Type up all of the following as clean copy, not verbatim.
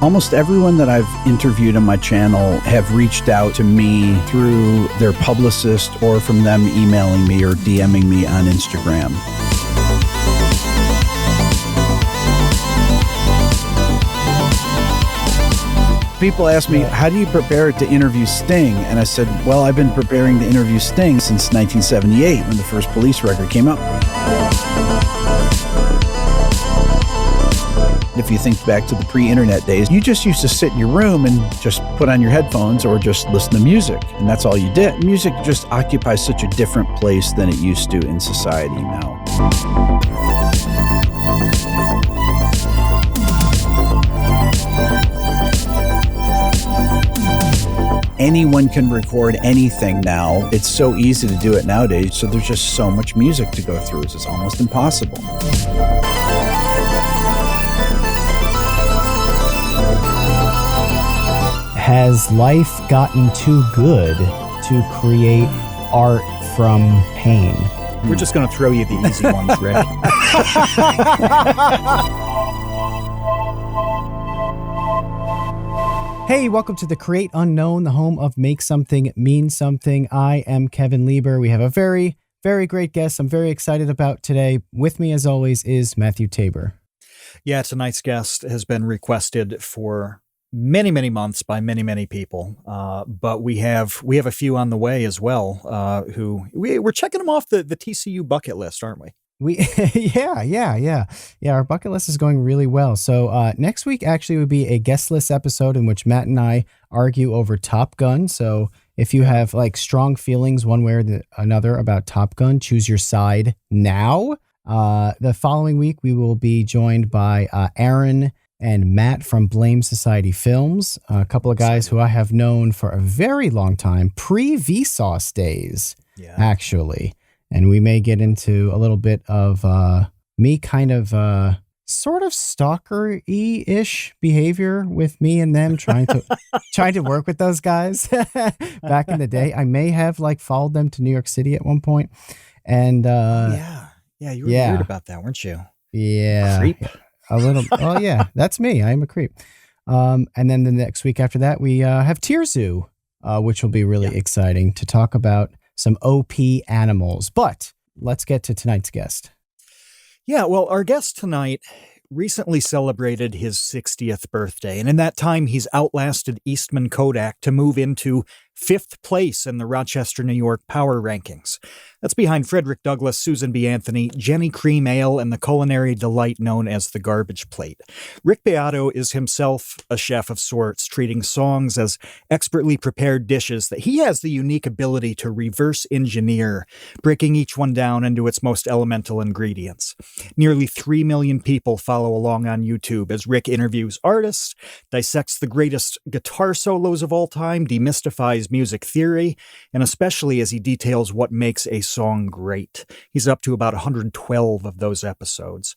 Almost everyone that I've interviewed on my channel have reached out to me through their publicist or from them emailing me or DMing me on Instagram. People ask me, how do you prepare to interview Sting? And I said, well, I've been preparing to interview Sting since 1978 when the first Police record came out. If you think back to the pre-internet days, you just used to sit in your room and just put on your headphones or just listen to music, and that's all you did. Music just occupies such a different place than it used to in society now. Anyone can record anything now. It's so easy to do it nowadays, so there's just so much music to go through. It's almost impossible. Has life gotten too good to create art from pain? We're just going to throw you the easy ones, Rick. Hey, welcome to the Create Unknown, the home of Make Something Mean Something. I am Kevin Lieber. We have a very, very great guest I'm very excited about today. With me, as always, is Matthew Tabor. Yeah, tonight's guest has been requested for many, many months by many, many people. But we have a few on the way as well, who we're checking them off the TCU bucket list, aren't we? Yeah. Our bucket list is going really well. So next week actually would be a guest list episode in which Matt and I argue over Top Gun. So if you have like strong feelings one way or another about Top Gun, choose your side now. The following week, we will be joined by Aaron and Matt from Blame Society Films, a couple of guys who I have known for a very long time, pre-Vsauce days, actually. And we may get into a little bit of me kind of sort of stalker-y-ish behavior with me and them trying to work with those guys back in the day. I may have like followed them to New York City at one point. And yeah, you were weird about that, weren't you? Yeah. Creep. A little. Oh yeah, that's me. I am a creep. And then the next week after that, we have Tear Zoo, which will be really exciting to talk about some OP animals. But let's get to tonight's guest. Yeah, well, our guest tonight recently celebrated his 60th birthday, and in that time, he's outlasted Eastman Kodak to move into 5th place in the Rochester, New York Power Rankings. That's behind Frederick Douglass, Susan B. Anthony, Jenny Cream Ale, and the culinary delight known as the Garbage Plate. Rick Beato is himself a chef of sorts, treating songs as expertly prepared dishes that he has the unique ability to reverse engineer, breaking each one down into its most elemental ingredients. Nearly 3 million people follow along on YouTube as Rick interviews artists, dissects the greatest guitar solos of all time, demystifies music theory, and especially as he details what makes a song great. He's up to about 112 of those episodes.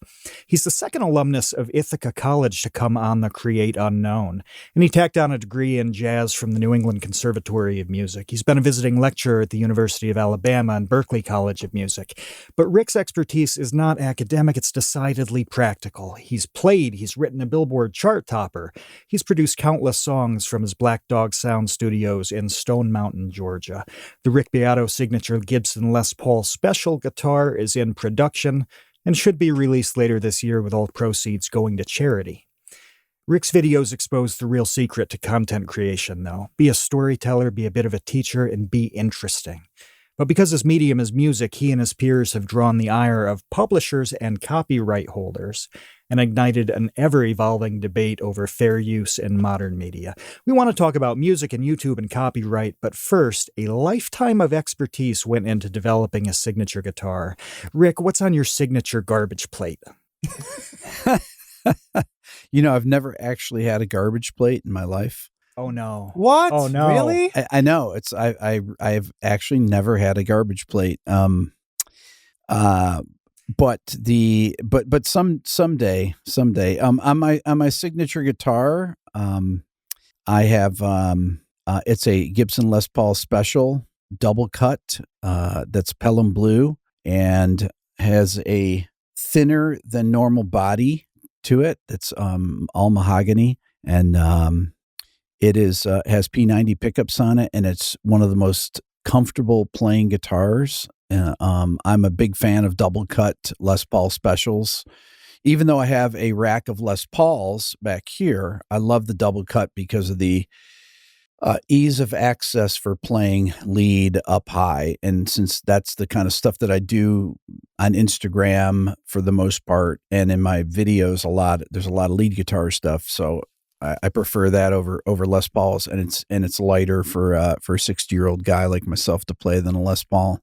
He's the second alumnus of Ithaca College to come on the Create Unknown, and he tacked on a degree in jazz from the New England Conservatory of Music. He's been a visiting lecturer at the University of Alabama and Berklee College of Music. But Rick's expertise is not academic, it's decidedly practical. He's written a Billboard chart topper. He's produced countless songs from his Black Dog Sound Studios in Stone Mountain, Georgia. The Rick Beato signature Gibson Les Paul Special guitar is in production and should be released later this year with all proceeds going to charity. Rick's videos expose the real secret to content creation, though. Be a storyteller, be a bit of a teacher, and be interesting. But because his medium is music, he and his peers have drawn the ire of publishers and copyright holders and ignited an ever-evolving debate over fair use in modern media. We want to talk about music and YouTube and copyright, but first, a lifetime of expertise went into developing a signature guitar. Rick, what's on your signature garbage plate? I've never actually had a garbage plate in my life. Oh no! What? Oh no! Really? I know. I've actually never had a garbage plate. But someday. On my signature guitar, I have it's a Gibson Les Paul Special double cut that's Pelham blue and has a thinner than normal body to it. That's all mahogany. and it has P90 pickups on it, and it's one of the most comfortable playing guitars. I'm a big fan of double cut Les Paul specials. Even though I have a rack of Les Pauls back here, I love the double cut because of the ease of access for playing lead up high. And since that's the kind of stuff that I do on Instagram for the most part, and in my videos there's a lot of lead guitar stuff. So I prefer that over Les Pauls, and it's lighter for a 60-year-old guy like myself to play than a Les Paul.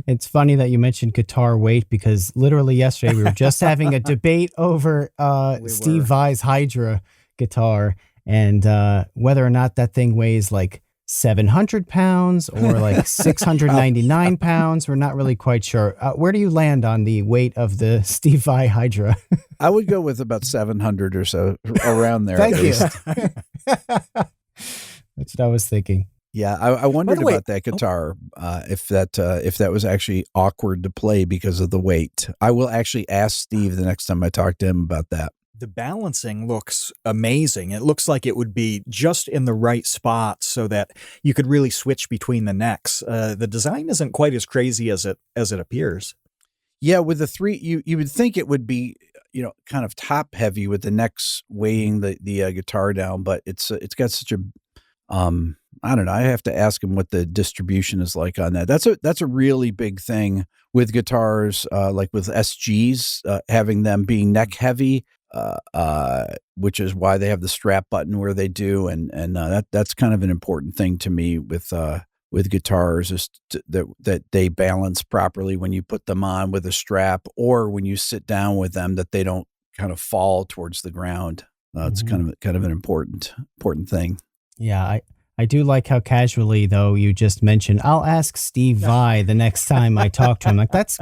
It's funny that you mentioned guitar weight, because literally yesterday we were just having a debate over Steve Vai's Hydra guitar, and whether or not that thing weighs like 700 pounds or like 699 pounds. We're not really quite sure. Where do you land on the weight of the Steve Vai Hydra? I would go with about 700 or so, around there. Thank you. That's what I was thinking. Yeah, I wondered about that guitar, if that was actually awkward to play because of the weight. I will actually ask Steve the next time I talk to him about that. The balancing looks amazing. It looks like it would be just in the right spot so that you could really switch between the necks. The design isn't quite as crazy as it appears. Yeah, with the three, you would think it would be, kind of top heavy with the necks weighing the guitar down, but it's got such a I don't know. I have to ask him what the distribution is like on that. That's a really big thing with guitars, like with SGs, having them being neck heavy, which is why they have the strap button where they do, and that's kind of an important thing to me with guitars, is that they balance properly when you put them on with a strap, or when you sit down with them, that they don't kind of fall towards the ground. It's kind of an important thing. Yeah, I do like how casually, though, you just mentioned, I'll ask Steve Vai the next time I talk to him. Like that's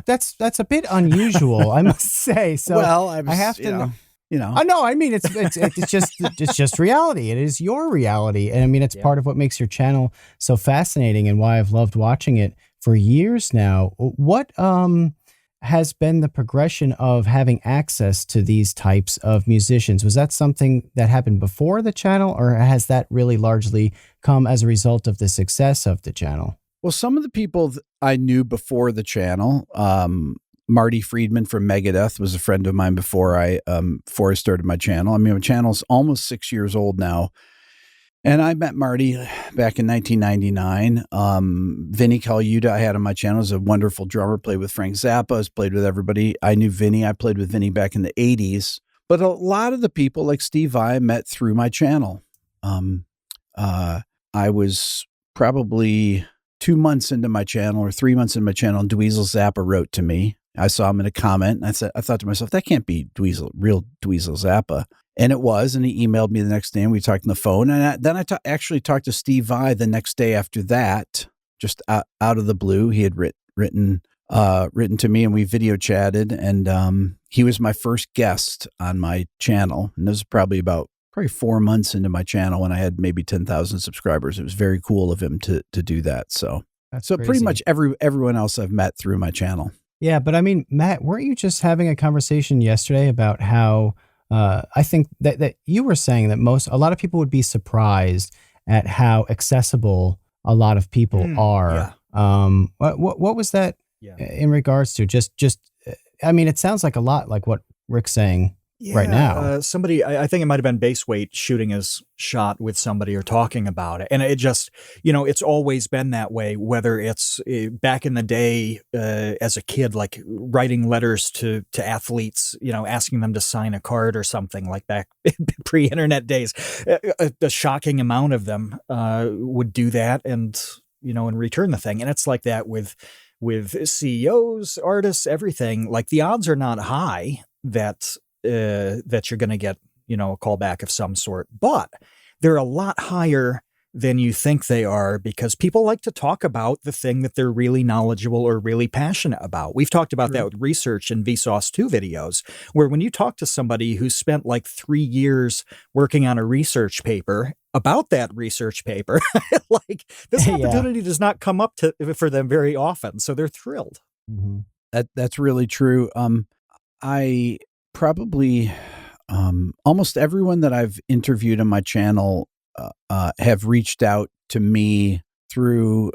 a bit unusual, I must say. So well, I have to, I know. I mean, it's just reality. It is your reality, and I mean, it's part of what makes your channel so fascinating, and why I've loved watching it for years now. What has been the progression of having access to these types of musicians? Was that something that happened before the channel, or has that really largely come as a result of the success of the channel? Well, some of the people I knew before the channel, Marty Friedman from Megadeth was a friend of mine before I started my channel. I mean, my channel's almost 6 years old now. And I met Marty back in 1999. Vinny Colaiuta I had on my channel, is a wonderful drummer, played with Frank Zappa, has played with everybody. I knew Vinny. I played with Vinny back in the 80s. But a lot of the people like Steve Vai I met through my channel. I was probably 2 months into my channel, or 3 months into my channel, and Dweezil Zappa wrote to me. I saw him in a comment, and I thought to myself, that can't be real Dweezil Zappa. And it was, and he emailed me the next day, and we talked on the phone. And then I actually talked to Steve Vai the next day after that, just out of the blue. He had written to me, and we video chatted, and he was my first guest on my channel. And this was probably 4 months into my channel when I had maybe 10,000 subscribers. It was very cool of him to do that. So crazy. Pretty much everyone else I've met through my channel. Yeah, but I mean, Matt, weren't you just having a conversation yesterday about how I think that you were saying that a lot of people would be surprised at how accessible a lot of people are. Yeah. What was that in regards to? Just, I mean, it sounds like a lot like what Rick's saying right now. Somebody, I think it might have been Bass Weight shooting his shot with somebody or talking about it. And it just, it's always been that way, whether it's back in the day as a kid, like writing letters to athletes, asking them to sign a card or something, like back pre-internet days. A shocking amount of them would do that and, and return the thing. And it's like that with CEOs, artists, everything. Like, the odds are not high that you're going to get, a call back of some sort, but they're a lot higher than you think they are, because people like to talk about the thing that they're really knowledgeable or really passionate about. We've talked about that with research in Vsauce 2 videos, where when you talk to somebody who spent like 3 years working on a research paper about that research paper, like, this opportunity does not come up for them very often. So they're thrilled. Mm-hmm. That's really true. I probably almost everyone that I've interviewed on my channel have reached out to me through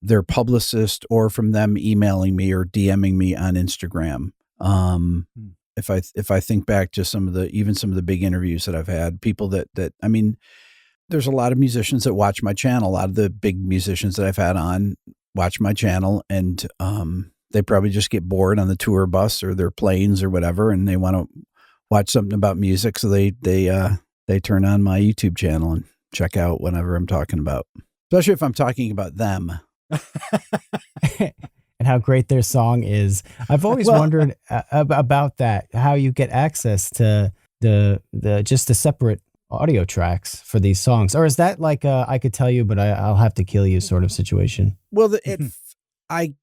their publicist or from them emailing me or DMing me on Instagram. If I think back to some of the big interviews that I've had, people that I mean, there's a lot of musicians that watch my channel. A lot of the big musicians that I've had on watch my channel, and they probably just get bored on the tour bus or their planes or whatever, and they want to watch something about music, so they turn on my YouTube channel and check out whatever I'm talking about, especially if I'm talking about them. And how great their song is. I've always wondered about that, how you get access to the separate audio tracks for these songs. Or is that like I could tell you, but I'll have to kill you sort of situation? Well, I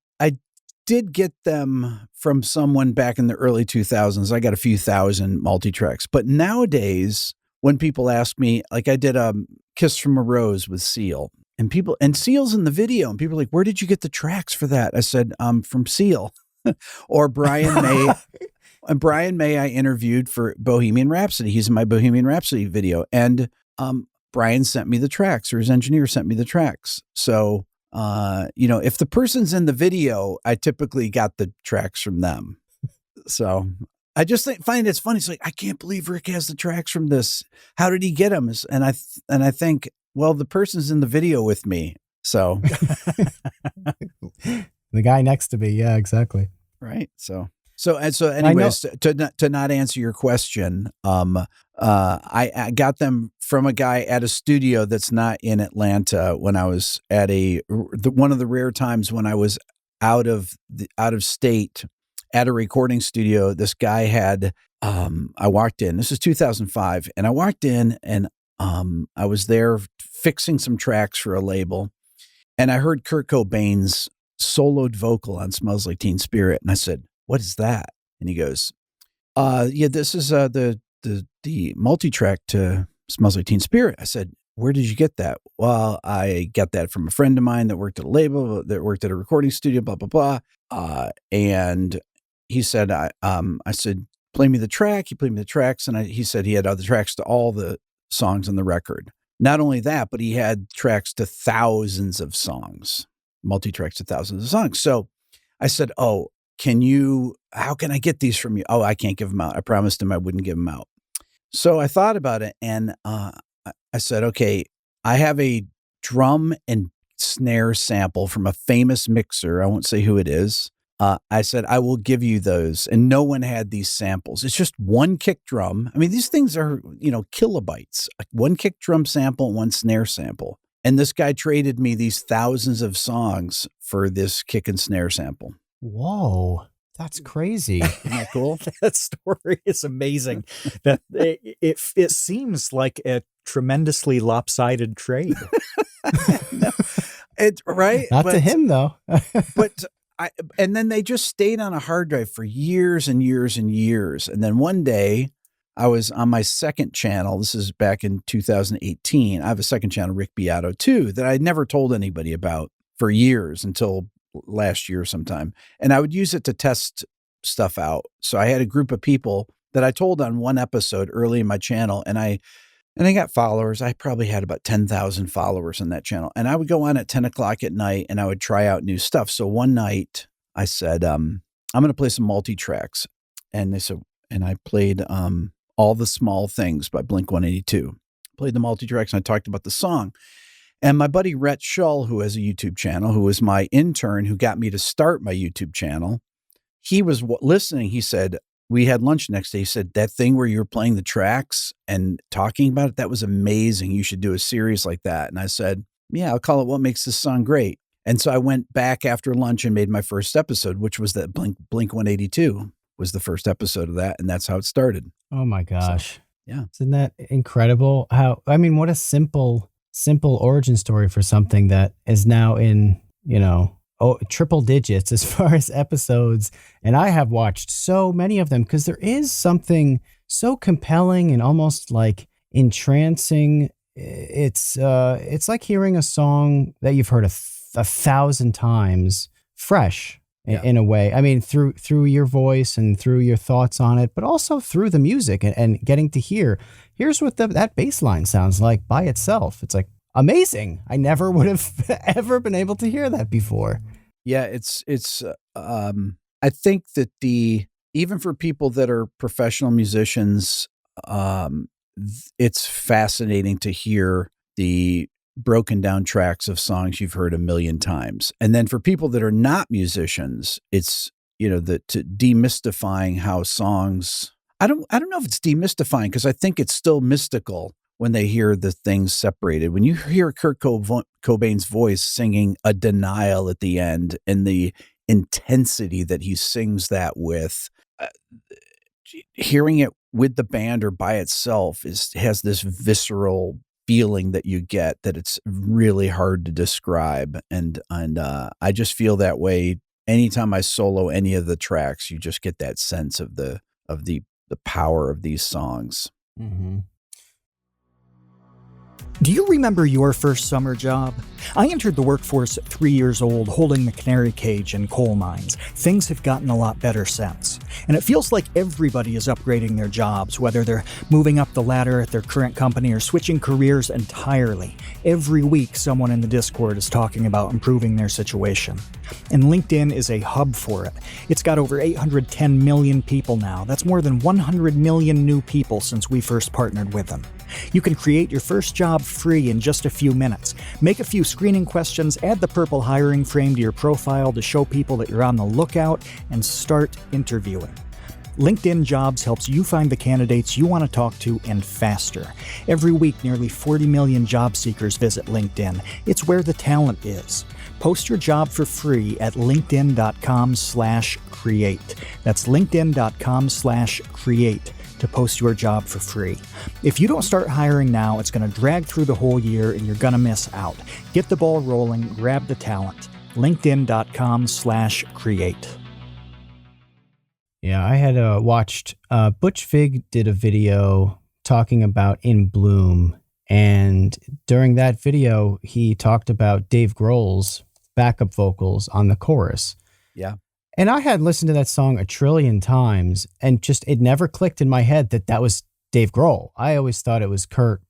did get them from someone back in the early 2000s. I got a few thousand multitracks. But nowadays, when people ask me, like I did a Kiss from a Rose with Seal, and Seal's in the video, and people are like, where did you get the tracks for that? I said, from Seal. Or Brian May. And Brian May I interviewed for Bohemian Rhapsody. He's in my Bohemian Rhapsody video. And Brian sent me the tracks, or his engineer sent me the tracks. So, if the person's in the video, I typically got the tracks from them. So I just find it's funny. It's like, I can't believe Rick has the tracks from this. How did he get them? And I think, well, the person's in the video with me. So the guy next to me. Yeah, exactly. Right. So anyways, to not answer your question, I got them from a guy at a studio that's not in Atlanta when I was at one of the rare times when I was out of state at a recording studio. This guy had, I walked in, this is 2005, and I walked in and I was there fixing some tracks for a label, and I heard Kurt Cobain's soloed vocal on Smells Like Teen Spirit. And I said, what is that? And he goes, yeah, this is the multi-track to Smells Like Teen Spirit. I said, where did you get that? Well, I got that from a friend of mine that worked at a label, that worked at a recording studio, blah, blah, blah. And he said, I said, play me the track. He played me the tracks. And he said he had other tracks to all the songs on the record. Not only that, but he had tracks to thousands of songs, multi-tracks to thousands of songs. So I said, oh, how can I get these from you? Oh, I can't give them out. I promised him I wouldn't give them out. So I thought about it, and I said, okay, I have a drum and snare sample from a famous mixer. I won't say who it is. I said, I will give you those. And no one had these samples. It's just one kick drum. I mean, these things are, kilobytes, one kick drum sample, one snare sample. And this guy traded me these thousands of songs for this kick and snare sample. Whoa, that's crazy. Isn't that cool? That story is amazing. That it seems like a tremendously lopsided trade. No, right? Not to him though. But and then they just stayed on a hard drive for years and years and years. And then one day I was on my second channel. This is back in 2018. I have a second channel, Rick Beato, too, that I'd never told anybody about for years until last year sometime. And I would use it to test stuff out. So I had a group of people that I told on one episode early in my channel, and I got followers. I probably had about 10,000 followers on that channel. And I would go on at 10 o'clock at night and I would try out new stuff. So one night I said, I'm going to play some multi-tracks. And they said, and I played All the Small Things by Blink-182. Played the multi-tracks and I talked about the song. And my buddy Rhett Shull, who has a YouTube channel, who was my intern who got me to start my YouTube channel, he was listening. He said, we had lunch next day. He said, that thing where you were playing the tracks and talking about it, that was amazing. You should do a series like that. And I said, yeah, I'll call it What Makes This Song Great. And so I went back after lunch and made my first episode, which was that Blink-182 was the first episode of that. And that's how it started. Oh my gosh. So, yeah. Isn't that incredible? What a simple origin story for something that is now in, triple digits as far as episodes. And I have watched so many of them because there is something so compelling and almost like entrancing. It's like hearing a song that you've heard a 1,000 times fresh. in a way. I mean, through your voice and through your thoughts on it, but also through the music and getting to here's what that bass line sounds like by itself. It's like amazing. I never would have ever been able to hear that before. Yeah, it's I think that even for people that are professional musicians, it's fascinating to hear the broken down tracks of songs you've heard a million times. And then for people that are not musicians, it's, to demystifying how songs, I don't know if it's demystifying, because I think it's still mystical when they hear the things separated. When you hear Kurt Cobain's voice singing a denial at the end and the intensity that he sings that with, hearing it with the band or by itself has this visceral feeling that you get that it's really hard to describe. And I just feel that way anytime I solo any of the tracks. You just get that sense of the power of these songs. Mm-hmm. Do you remember your first summer job? I entered the workforce at 3 years old, holding the canary cage in coal mines. Things have gotten a lot better since. And it feels like everybody is upgrading their jobs, whether they're moving up the ladder at their current company or switching careers entirely. Every week, someone in the Discord is talking about improving their situation. And LinkedIn is a hub for it. It's got over 810 million people now. That's more than 100 million new people since we first partnered with them. You can create your first job free in just a few minutes. Make a few screening questions, add the purple hiring frame to your profile to show people that you're on the lookout, and start interviewing. LinkedIn Jobs helps you find the candidates you want to talk to and faster. Every week, nearly 40 million job seekers visit LinkedIn. It's where the talent is. Post your job for free at linkedin.com/create. That's linkedin.com/create to post your job for free. If you don't start hiring now, it's going to drag through the whole year and you're going to miss out. Get the ball rolling, grab the talent. linkedin.com/create. Yeah, I had watched Butch Vig did a video talking about In Bloom, and during that video, he talked about Dave Grohl's backup vocals on the chorus. Yeah. And I had listened to that song a trillion times, and just it never clicked in my head that was Dave Grohl. I always thought it was Kurt,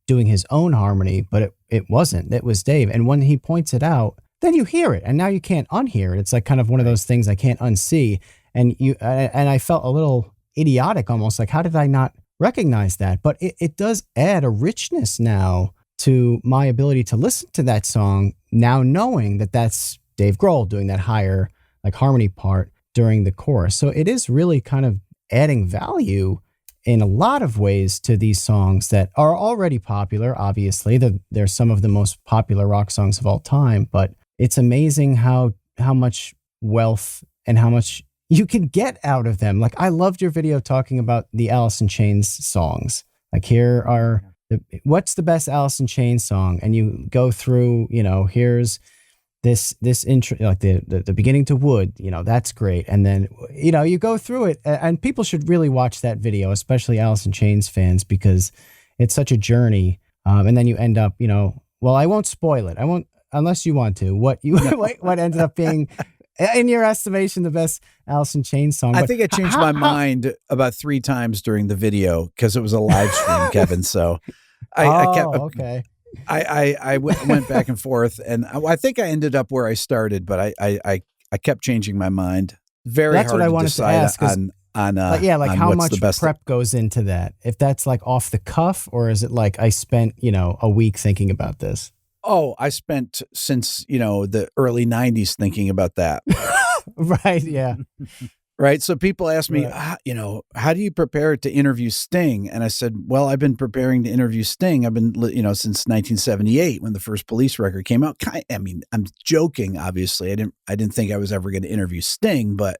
doing his own harmony, but it wasn't. It was Dave. And when he points it out, then you hear it, and now you can't unhear it. It's like kind of one of those things I can't unsee. And I felt a little idiotic almost, like, how did I not recognize that? But it does add a richness now to my ability to listen to that song, now knowing that that's Dave Grohl doing that higher like harmony part during the chorus. So it is really kind of adding value in a lot of ways to these songs that are already popular. Obviously, they're some of the most popular rock songs of all time, but it's amazing how much wealth and how much you can get out of them. Like, I loved your video talking about the Alice in Chains songs. Like, here are what's the best Alice in Chains song? And you go through, here's this intro, like the beginning to Wood, that's great. And then, you go through it, and people should really watch that video, especially Alice in Chains fans, because it's such a journey. And then you end up, well, I won't spoil it. I won't, unless you want to, what ended up being, in your estimation, the best Alice in Chains song. I think I changed my mind about 3 times during the video because it was a live stream, Kevin. So okay. I went back and forth, and I think I ended up where I started, but I kept changing my mind. That's hard what I to wanted decide to ask, on how what's much the best prep goes into that? If that's like off the cuff, or is it like I spent, a week thinking about this? Oh, I spent since, the early 90s thinking about that. Right. Yeah. Right. So people ask me, Right. How do you prepare to interview Sting? And I said, well, I've been preparing to interview Sting. I've been, since 1978 when the first Police record came out. I'm joking, obviously. I didn't think I was ever going to interview Sting, but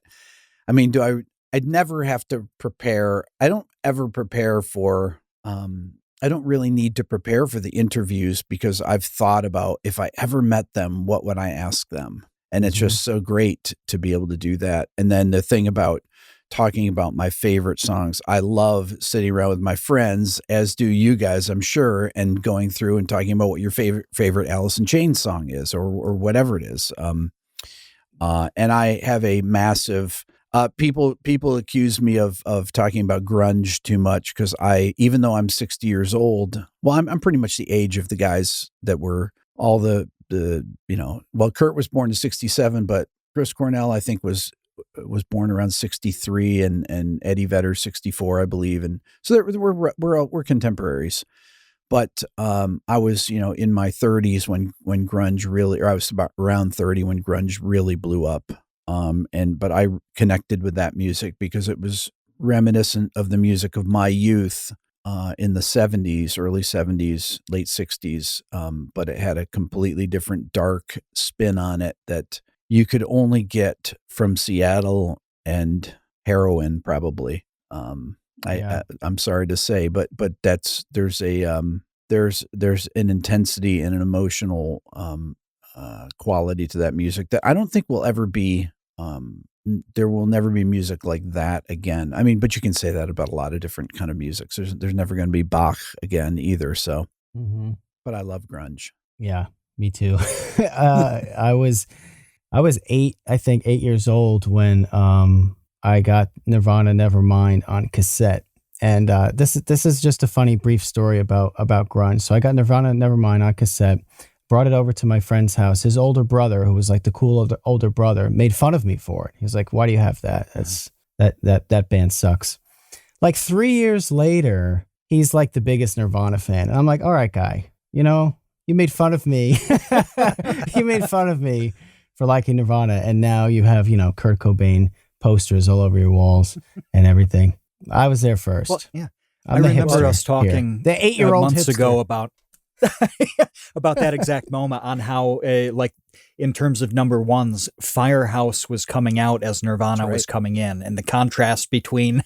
I'd never have to prepare. I don't ever prepare for, I don't really need to prepare for the interviews because I've thought about if I ever met them, what would I ask them? And it's just so great to be able to do that. And then the thing about talking about my favorite songs, I love sitting around with my friends, as do you guys, I'm sure, and going through and talking about what your favorite Alice in Chains song is, or whatever it is. And I have a massive. People accuse me of talking about grunge too much because even though I'm 60 years old, well, I'm pretty much the age of the guys that were all the well, Kurt was born in 67, but Chris Cornell, I think, was born around 63, and Eddie Vedder 64, I believe, and so we're contemporaries. But I was in my 30s when grunge really, or I was about around 30 when grunge really blew up. But I connected with that music because it was reminiscent of the music of my youth in the 70s, early 70s, late 60s. But it had a completely different dark spin on it that you could only get from Seattle and heroin, probably. I'm sorry to say, but there's an intensity and an emotional quality to that music that I don't think will ever be. There will never be music like that again. I mean, but you can say that about a lot of different kind of music. There's never going to be Bach again either. So, but I love grunge. Yeah, me too. I was 8 years old when I got Nirvana Nevermind on cassette. And this is just a funny brief story about grunge. So I got Nirvana Nevermind on cassette, brought it over to my friend's house. His older brother, who was like the cool older brother, made fun of me for it. He was like, "Why do you have that? That band sucks." Like 3 years later, he's like the biggest Nirvana fan. And I'm like, "All right, guy, you made fun of me. You made fun of me for liking Nirvana. And now you have, Kurt Cobain posters all over your walls and everything." I was there first. Well, yeah. I remember us talking the 8-year-old months hipster. ago about that exact moment on how, in terms of number ones, Firehouse was coming out as Nirvana was coming in, and the contrast between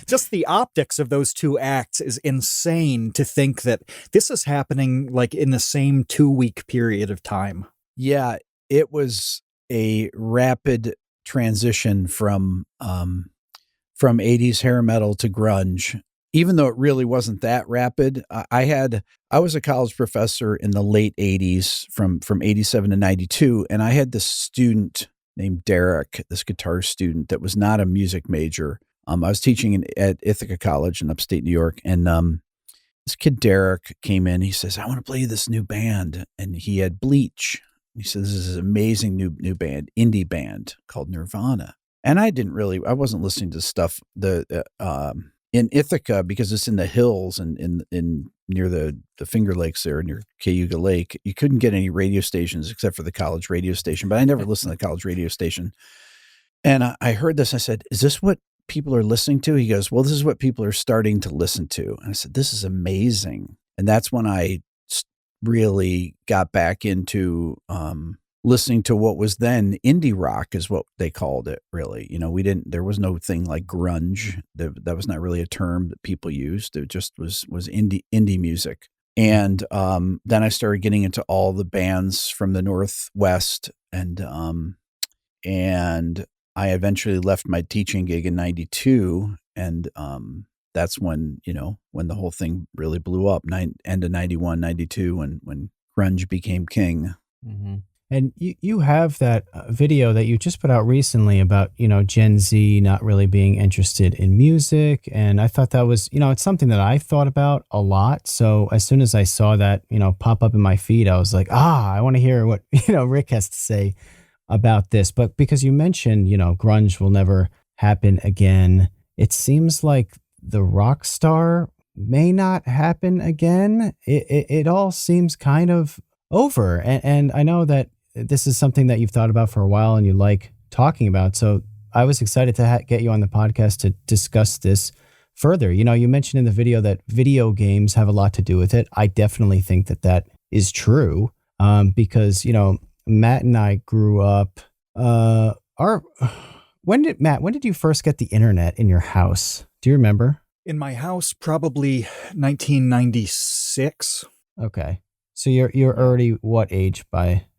just the optics of those two acts is insane to think that this is happening like in the same 2-week period of time. Yeah, it was a rapid transition from 80s hair metal to grunge, even though it really wasn't that rapid. I was a college professor in the late 80s from 87 to 92. And I had this student named Derek, this guitar student that was not a music major. I was teaching at Ithaca College in upstate New York. And this kid, Derek, came in. He says, "I want to play this new band." And he had Bleach. He says, "This is an amazing new band, indie band called Nirvana." And I wasn't listening to stuff in Ithaca because it's in the hills and in near the Finger Lakes there near Cayuga Lake. You couldn't get any radio stations except for the college radio station, but I never listened to the college radio station. And I heard this. I said, "Is this what people are listening to?" He goes, "Well, this is what people are starting to listen to." And I said, "This is amazing." And that's when I really got back into listening to what was then indie rock, is what they called it, really. There was no thing like grunge. That was not really a term that people used. It just was indie music. And then I started getting into all the bands from the Northwest, and I eventually left my teaching gig in 92. And that's when the whole thing really blew up, end of 91, 92, when grunge became king. Mm-hmm. And you have that video that you just put out recently about, Gen Z not really being interested in music. And I thought that was, it's something that I thought about a lot. So as soon as I saw that, pop up in my feed, I was like, I want to hear what, Rick has to say about this. But because you mentioned, grunge will never happen again, it seems like the rock star may not happen again. It all seems kind of over. And I know that this is something that you've thought about for a while and you like talking about. So I was excited to get you on the podcast to discuss this further. You mentioned in the video that video games have a lot to do with it. I definitely think that is true because, Matt and I grew up. When did you first get the internet in your house? Do you remember? In my house, probably 1996. Okay. So you're already what age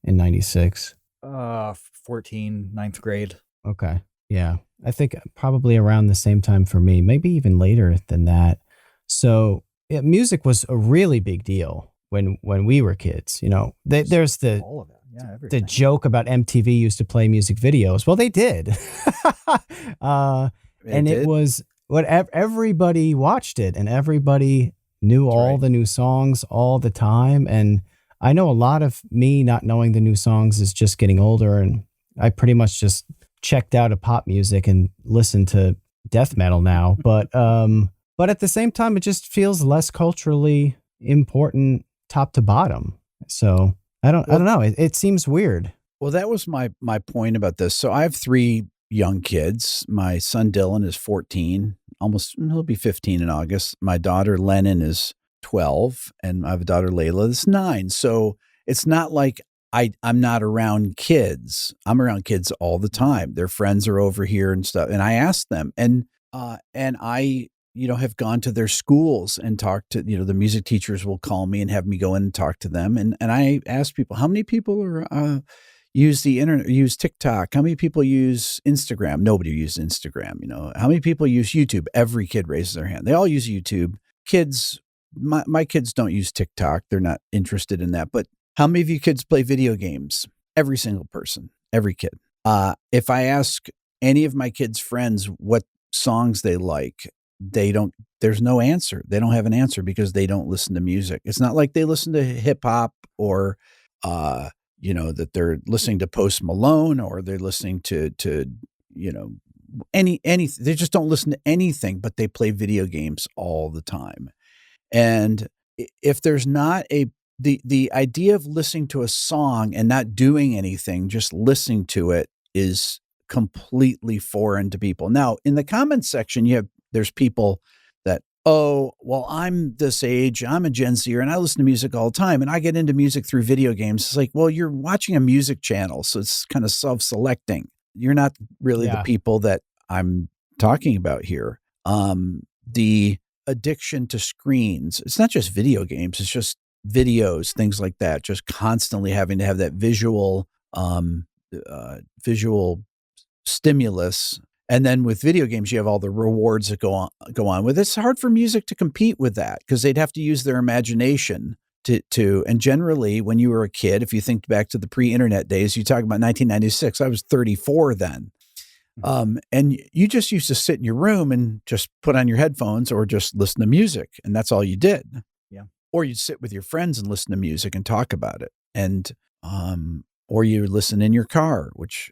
in 96? 14, ninth grade. Okay. Yeah. I think probably around the same time for me, maybe even later than that. So music was a really big deal when we were kids. There's the Yeah, the everything. joke about MTV used to play music videos. Well, they did. And it did? was what everybody watched it, and everybody knew That's all right. the new songs all the time. And I know a lot of me not knowing the new songs is just getting older, and I pretty much just checked out of pop music and listened to death metal now. But at the same time, it just feels less culturally important top to bottom. So I don't know. It seems weird. Well, that was my point about this. So I have 3 young kids. My son Dylan is 14, he'll be 15 in August. My daughter Lennon is 12, and I have a daughter Layla that's 9. So it's not like I'm not around kids. I'm around kids all the time. Their friends are over here and stuff. And I ask them, and I, have gone to their schools and talked to, the music teachers will call me and have me go in and talk to them. And I ask people, how many people are, use the internet, use TikTok? How many people use Instagram? Nobody uses Instagram. How many people use YouTube? Every kid raises their hand. They all use YouTube. Kids, my kids don't use TikTok. They're not interested in that. But how many of you kids play video games? Every single person, every kid. If I ask any of my kids' friends what songs they like, there's no answer. They don't have an answer because they don't listen to music. It's not like they listen to hip hop or, that they're listening to Post Malone or they're listening to any, they just don't listen to anything, but they play video games all the time. And if there's not the idea of listening to a song and not doing anything, just listening to it is completely foreign to people. Now, in the comments section, there's people that, oh, well, I'm this age, I'm a Gen Zer, and I listen to music all the time, and I get into music through video games. It's like, well, you're watching a music channel, so it's kind of self-selecting. You're not really the people that I'm talking about here. The addiction to screens, it's not just video games, it's just videos, things like that, just constantly having to have that visual stimulus. And then with video games, you have all the rewards that go on with it. It's hard for music to compete with that because they'd have to use their imagination to, and generally when you were a kid, if you think back to the pre-internet days, you talk about 1996, I was 34 then. And you just used to sit in your room and just put on your headphones or just listen to music. And that's all you did. Yeah. Or you'd sit with your friends and listen to music and talk about it. And, or you listen in your car, which,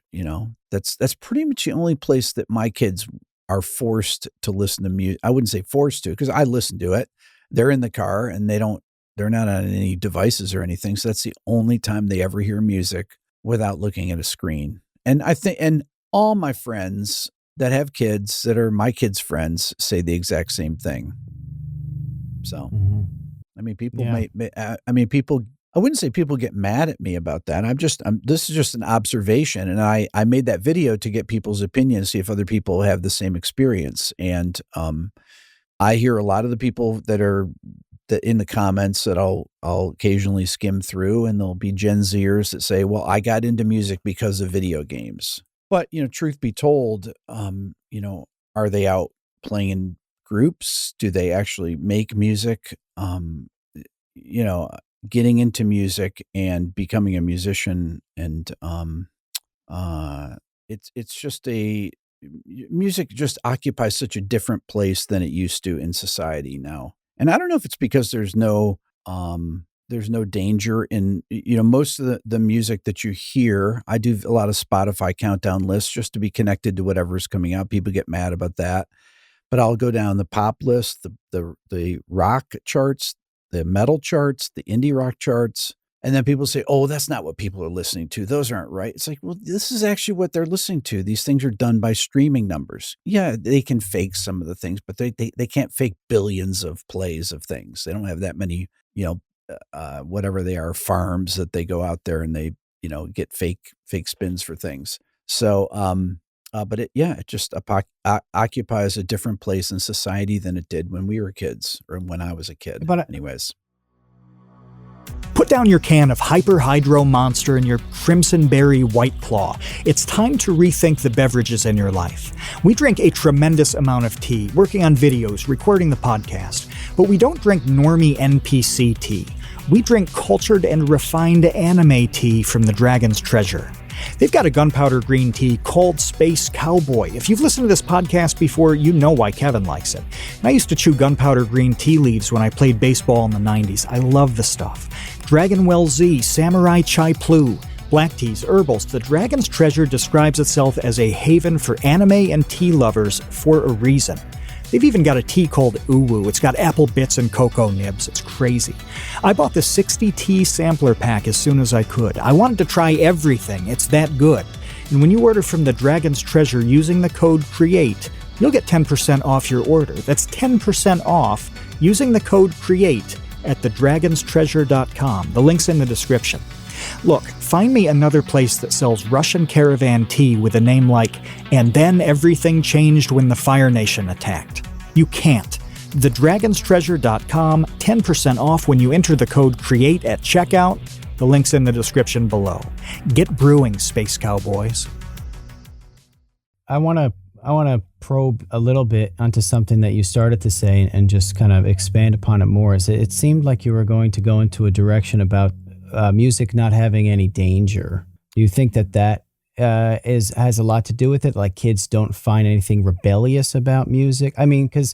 that's pretty much the only place that my kids are forced to listen to music. I wouldn't say forced to, because I listen to it. They're in the car and they're not on any devices or anything. So that's the only time they ever hear music without looking at a screen. And I think, and all my friends that have kids that are my kids' friends say the exact same thing. So, I mean, people people, I wouldn't say people get mad at me about that. This is just an observation. And I made that video to get people's opinions, see if other people have the same experience. And, I hear a lot of the people that in the comments that I'll occasionally skim through, and there'll be Gen Zers that say, well, I got into music because of video games. But, truth be told, are they out playing in groups? Do they actually make music? Getting into music and becoming a musician, and it's just music just occupies such a different place than it used to in society now. And I don't know if it's because there's no danger in, most of the music that you hear. I do a lot of Spotify countdown lists just to be connected to whatever's coming out. People get mad about that, but I'll go down the pop list, the rock charts, the metal charts, the indie rock charts. And then people say, oh, that's not what people are listening to. Those aren't right. It's like, well, this is actually what they're listening to. These things are done by streaming numbers. Yeah, they can fake some of the things, but they can't fake billions of plays of things. They don't have that many, whatever they are, farms that they go out there and they, get fake spins for things. So, but it just occupies a different place in society than it did when we were kids, or when I was a kid. But anyways. Put down your can of Hyper Hydro Monster and your Crimson Berry White Claw. It's time to rethink the beverages in your life. We drink a tremendous amount of tea, working on videos, recording the podcast, but we don't drink normie NPC tea. We drink cultured and refined anime tea from the Dragon's Treasure. They've got a gunpowder green tea called Space Cowboy. If you've listened to this podcast before, you know why Kevin likes it. And I used to chew gunpowder green tea leaves when I played baseball in the 90s. I love the stuff. Dragonwell Z, Samurai Chai Plu, black teas, herbals. The Dragon's Treasure describes itself as a haven for anime and tea lovers for a reason. They've even got a tea called Uwu. It's got apple bits and cocoa nibs. It's crazy. I bought the 60 tea sampler pack as soon as I could. I wanted to try everything. It's that good. And when you order from the Dragon's Treasure using the code CREATE, you'll get 10% off your order. That's 10% off using the code CREATE at thedragonstreasure.com. The link's in the description. Look, find me another place that sells Russian caravan tea with a name like, "And then everything changed when the Fire Nation attacked." You can't. TheDragon'sTreasure.com, 10% off when you enter the code CREATE at checkout. The link's in the description below. Get brewing, Space Cowboys. I want to probe a little bit onto something that you started to say and just kind of expand upon it more. It seemed like you were going to go into a direction about music not having any danger. Do you think that has a lot to do with it? Like kids don't find anything rebellious about music? I mean, because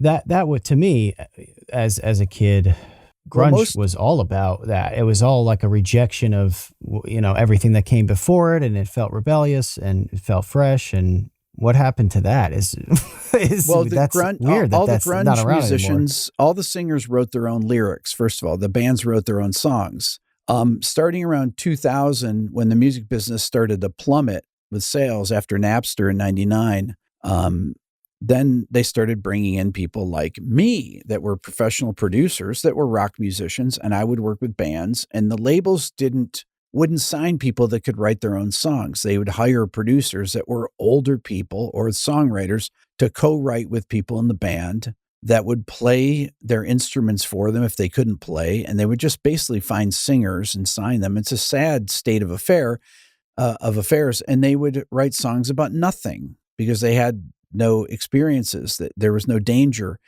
that would, to me, as a kid, grunge was all about that. It was all like a rejection of everything that came before it, and it felt rebellious and it felt fresh. And what happened to that is well, that's weird. All That's the grunge not around musicians, all the singers wrote their own lyrics. First of all, the bands wrote their own songs. Starting around 2000, when the music business started to plummet with sales after Napster in '99, then they started bringing in people like me that were professional producers, that were rock musicians, and I would work with bands, and the labels wouldn't sign people that could write their own songs. They would hire producers that were older people or songwriters to co-write with people in the band that would play their instruments for them if they couldn't play. And they would just basically find singers and sign them. It's a sad state of affairs. And they would write songs about nothing because they had no experiences, that there was no danger.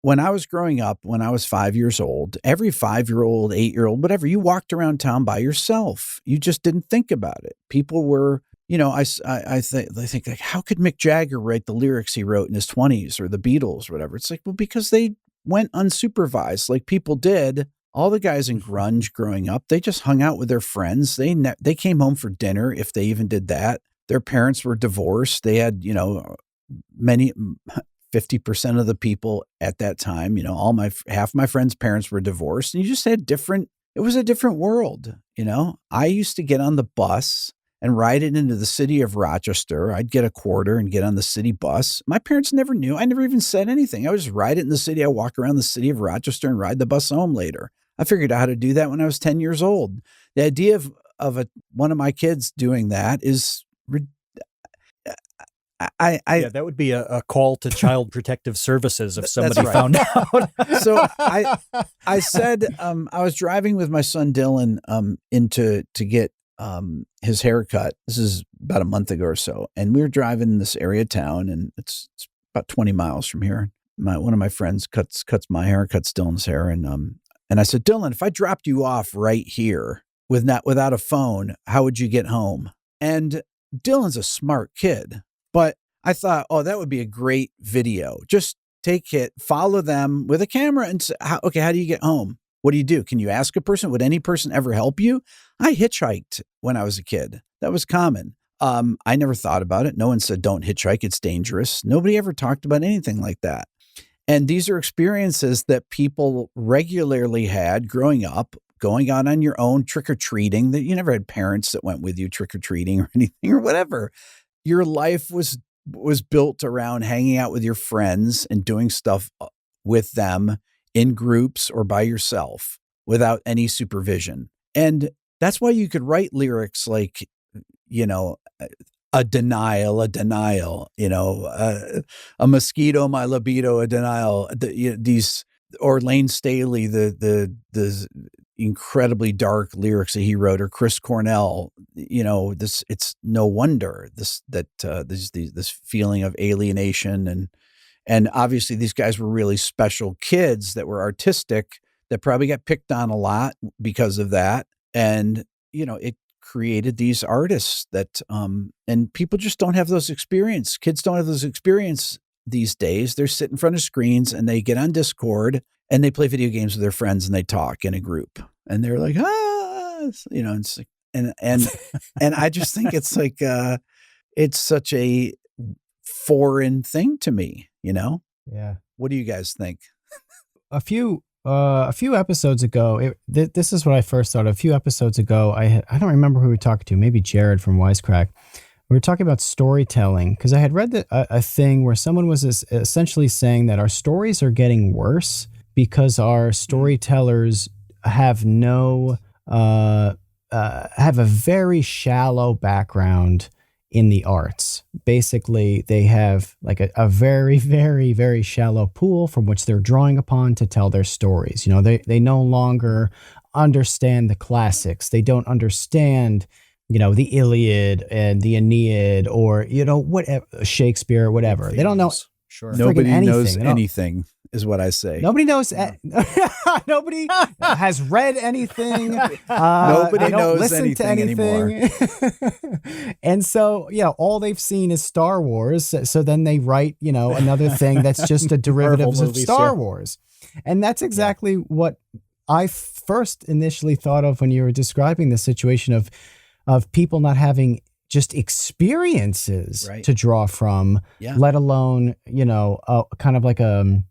When I was growing up, when I was 5 years old, every 5-year-old, 8-year-old, whatever, you walked around town by yourself. You just didn't think about it. People were, I think like, how could Mick Jagger write the lyrics he wrote in his 20s, or the Beatles, or whatever? It's like, well, because they went unsupervised like people did. All the guys in grunge growing up, they just hung out with their friends. They came home for dinner, if they even did that. Their parents were divorced. They had, many 50% of the people at that time, half my friends' parents were divorced, and you just had it was a different world. I used to get on the bus and ride it into the city of Rochester. I'd get a quarter and get on the city bus. My parents never knew. I never even said anything. I would just ride it in the city. I walk around the city of Rochester and ride the bus home later. I figured out how to do that when I was 10 years old. The idea of one of my kids doing that is that would be a call to Child Protective Services if somebody found out. So I said, I was driving with my son Dylan to get his haircut. This is about a month ago or so, and we were driving in this area of town, and it's about 20 miles from here. One of my friends cuts my hair, cuts Dylan's hair, and I said, Dylan, if I dropped you off right here without a phone, how would you get home? And Dylan's a smart kid. But I thought, that would be a great video. Just take it, follow them with a camera and say, how do you get home? What do you do? Can you ask a person? Would any person ever help you? I hitchhiked when I was a kid. That was common. I never thought about it. No one said, don't hitchhike. It's dangerous. Nobody ever talked about anything like that. And these are experiences that people regularly had growing up, going out on your own, trick-or-treating, that you never had parents that went with you trick-or-treating or anything or whatever. Your life was built around hanging out with your friends and doing stuff with them in groups or by yourself without any supervision. And that's why you could write lyrics like, a denial, a mosquito, my libido, a denial, or Lane Staley, the incredibly dark lyrics that he wrote, or Chris Cornell, it's no wonder this feeling of alienation, and obviously these guys were really special kids that were artistic, that probably got picked on a lot because of that. And, it created these artists that, and people just don't have those experience. Kids don't have those experience these days. They're sitting in front of screens and they get on Discord and they play video games with their friends and they talk in a group and they're like, it's like, and I just think it's like, it's such a foreign thing to me, Yeah. What do you guys think? A few episodes ago, this is what I first thought. A few episodes ago, I don't remember who we were talking to, maybe Jared from Wisecrack. We were talking about storytelling because I had read a thing where someone was essentially saying that our stories are getting worse because our storytellers have have a very shallow background in the arts. Basically, they have like a very, very, very shallow pool from which they're drawing upon to tell their stories. They no longer understand the classics. They don't understand, the Iliad and the Aeneid or, whatever, Shakespeare, whatever. They don't know. Sure. Nobody knows anything is what I say. Nobody knows. Nobody has read anything. Nobody knows listen to anything anymore. And so, all they've seen is Star Wars. So then they write, another thing that's just a derivative of Star Wars. And that's exactly what I first initially thought of when you were describing the situation of people not having just experiences to draw from, let alone, kind of like a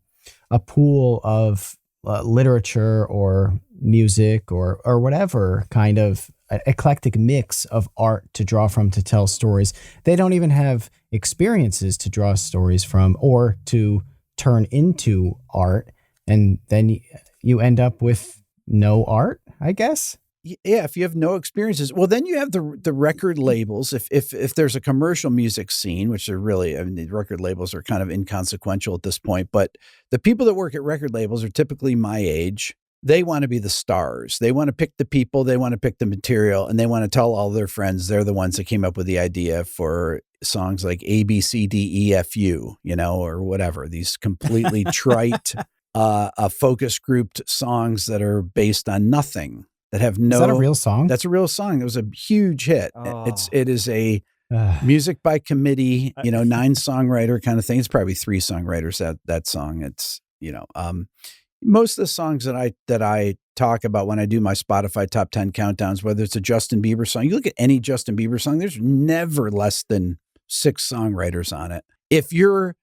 pool of literature or music or whatever kind of eclectic mix of art to draw from to tell stories. They don't even have experiences to draw stories from or to turn into art. And then you end up with no art, I guess. Yeah, if you have no experiences, well, then you have the record labels. If there's a commercial music scene, which are really, the record labels are kind of inconsequential at this point, but the people that work at record labels are typically my age. They want to be the stars. They want to pick the people, they want to pick the material, and they want to tell all their friends they're the ones that came up with the idea for songs like A, B, C, D, E, F, U, or whatever. These completely trite, focus grouped songs that are based on nothing. That have no. Is that a real song? That's a real song. It was a huge hit. Oh. It is a music by committee, 9-songwriter kind of thing. It's probably 3 songwriters that song. It's most of the songs that I talk about when I do my Spotify top 10 countdowns, whether it's a Justin Bieber song, you look at any Justin Bieber song, there's never less than 6 songwriters on it. If you're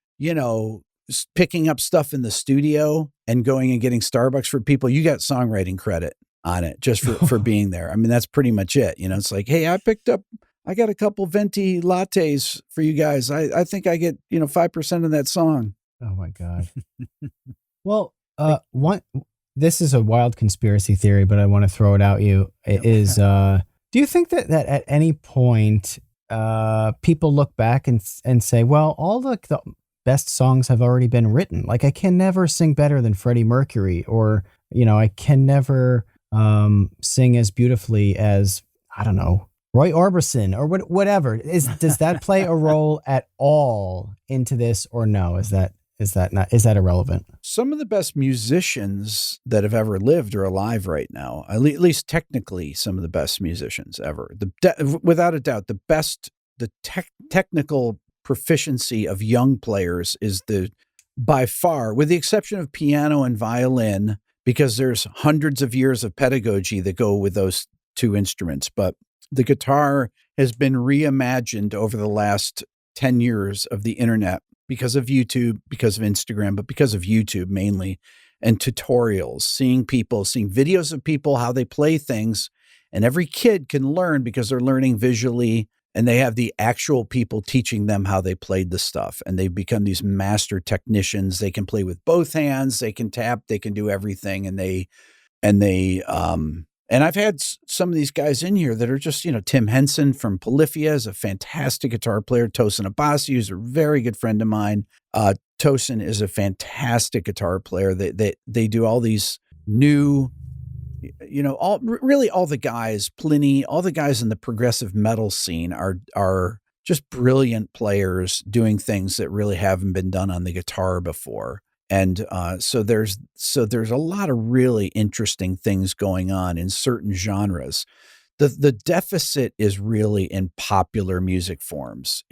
picking up stuff in the studio and going and getting Starbucks for people, you got songwriting credit on it just for being there. I mean, that's pretty much it. It's like, hey, I got a couple venti lattes for you guys. I think I get, 5% of that song. Oh my God. Well, this is a wild conspiracy theory, but I want to throw it out you. It is, do you think that at any point, people look back and say, well, all the best songs have already been written. Like I can never sing better than Freddie Mercury, or, I can never, sing as beautifully as, I don't know, Roy Orbison or whatever. Does that play a role at all into this, or no? Is that irrelevant? Some of the best musicians that have ever lived are alive right now. At least technically, some of the best musicians ever. Without a doubt, the technical proficiency of young players is by far, with the exception of piano and violin, because there's hundreds of years of pedagogy that go with those 2 instruments. But the guitar has been reimagined over the last 10 years of the internet because of YouTube, because of Instagram, but because of YouTube mainly, and tutorials, seeing videos of people, how they play things. And every kid can learn because they're learning visually, and they have the actual people teaching them how they played the stuff. And they've become these master technicians. They can play with both hands. They can tap. They can do everything. And I've had some of these guys in here that are just, Tim Henson from Polyphia is a fantastic guitar player. Tosin Abasi, who's a very good friend of mine. Tosin is a fantastic guitar player. They do all these new, all the guys, Pliny, all the guys in the progressive metal scene are just brilliant players doing things that really haven't been done on the guitar before. And so there's a lot of really interesting things going on in certain genres. The deficit is really in popular music forms.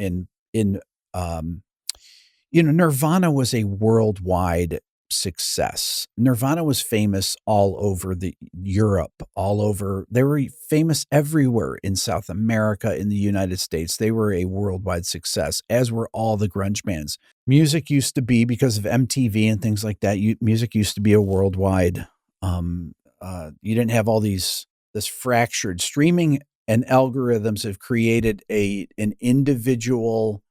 Nirvana was a worldwide success. Nirvana was famous all over Europe, all over. They were famous everywhere in South America, in the United States. They were a worldwide success, as were all the grunge bands. Music used to be, because of MTV and things like that, music used to be a worldwide. You didn't have all this fractured streaming, and algorithms have created an individual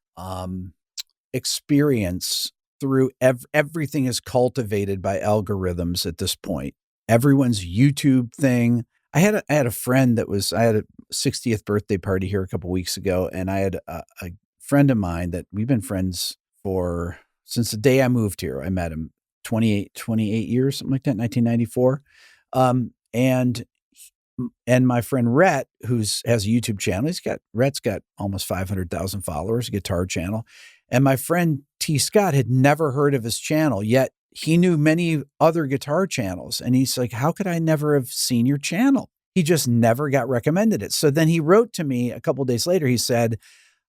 experience through everything is cultivated by algorithms at this point. Everyone's YouTube thing. I had a friend I had a 60th birthday party here a couple weeks ago, and I had a friend of mine that we've been friends since the day I moved here. I met him 28 years, something like that, 1994. And my friend Rhett, has a YouTube channel, Rhett's got almost 500,000 followers, a guitar channel. And my friend T. Scott had never heard of his channel, yet he knew many other guitar channels. And he's like, how could I never have seen your channel? He just never got recommended it. So then he wrote to me a couple of days later. He said,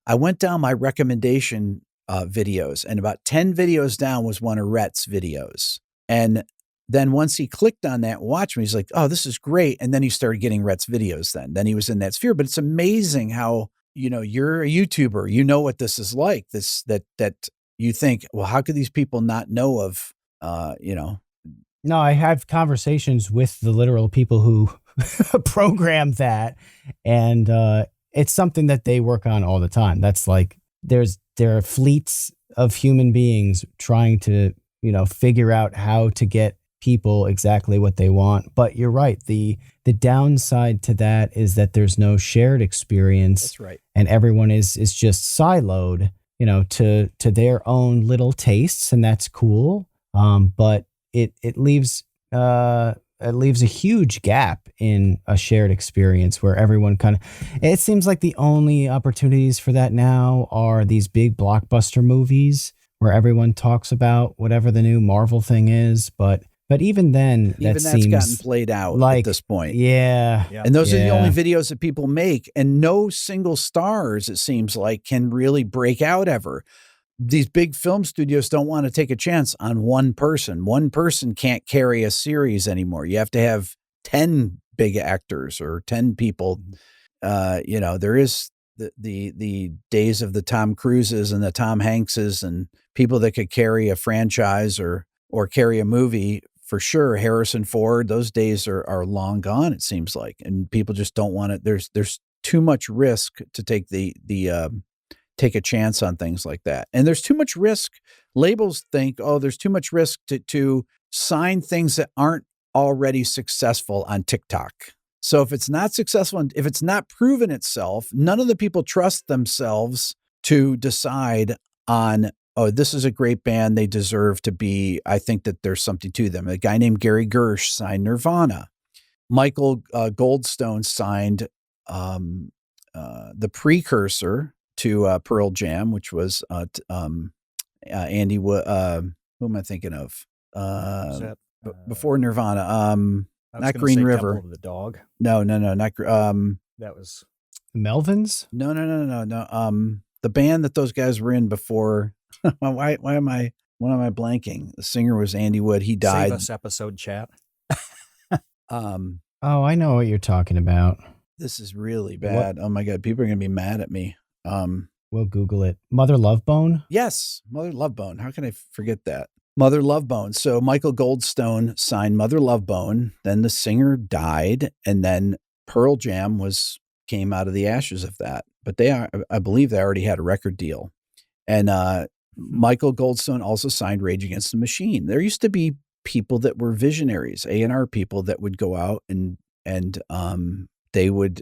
I went down my recommendation videos, and about 10 videos down was one of Rhett's videos. And then once he clicked on that, watch me, he's like, oh, this is great. And then he started getting Rhett's videos then he was in that sphere. But it's amazing how, you're a YouTuber, you know what this is like, that you think, well, how could these people not know of, No, I have conversations with the literal people who program that. And it's something that they work on all the time. That's like, there are fleets of human beings trying to, figure out how to get people exactly what they want. But you're right. The downside to that is that there's no shared experience. That's right. And everyone is just siloed, to their own little tastes, and that's cool. But it leaves a huge gap in a shared experience where everyone it seems like the only opportunities for that now are these big blockbuster movies where everyone talks about whatever the new Marvel thing is. But even then, that's gotten played out at this point. Yeah. And those are the only videos that people make. And no single stars, it seems like, can really break out ever. These big film studios don't want to take a chance on one person. One person can't carry a series anymore. You have to have 10 big actors or 10 people. There is the days of the Tom Cruises and the Tom Hankses and people that could carry a franchise or carry a movie. For sure, Harrison Ford, those days are long gone, it seems like. And people just don't want it. There's too much risk to take take a chance on things like that. And there's too much risk. Labels think, there's too much risk to sign things that aren't already successful on TikTok. So if it's not successful, and if it's not proven itself, none of the people trust themselves to decide on, this is a great band. They deserve to be, I think that there's something to them. A guy named Gary Gersh signed Nirvana. Michael Goldstone signed the precursor to Pearl Jam, which was Andy Wood. Who am I thinking of? Before Nirvana. Not Green River. Temple of the Dog. No, not that was Melvins. No. The band that those guys were in before. Why am I blanking? The singer was Andy Wood. He died. Save us episode chat. Oh, I know what you're talking about. This is really bad. What? Oh my God. People are going to be mad at me. We'll Google it. Mother Love Bone? Yes. Mother Love Bone. How can I forget that? Mother Love Bone. So Michael Goldstone signed Mother Love Bone. Then the singer died. And then Pearl Jam came out of the ashes of that. But I believe they already had a record deal. And Michael Goldstone also signed Rage Against the Machine. There used to be people that were visionaries, A&R people that would go out and they would,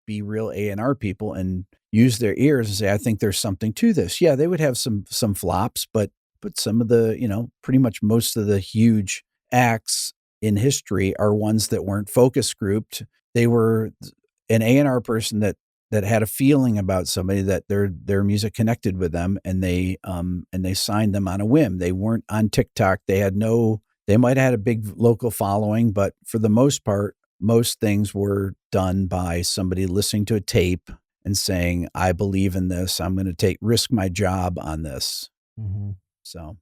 be real A&R people and use their ears and say, I think there's something to this. Yeah, they would have some flops, but some of the, pretty much most of the huge acts in history are ones that weren't focus grouped. They were an A&R person that that had a feeling about somebody, that their music connected with them, and they signed them on a whim. They weren't on TikTok. They might have had a big local following, but for the most part, most things were done by somebody listening to a tape and saying, I believe in this. I'm going to risk my job on this. Mm-hmm. So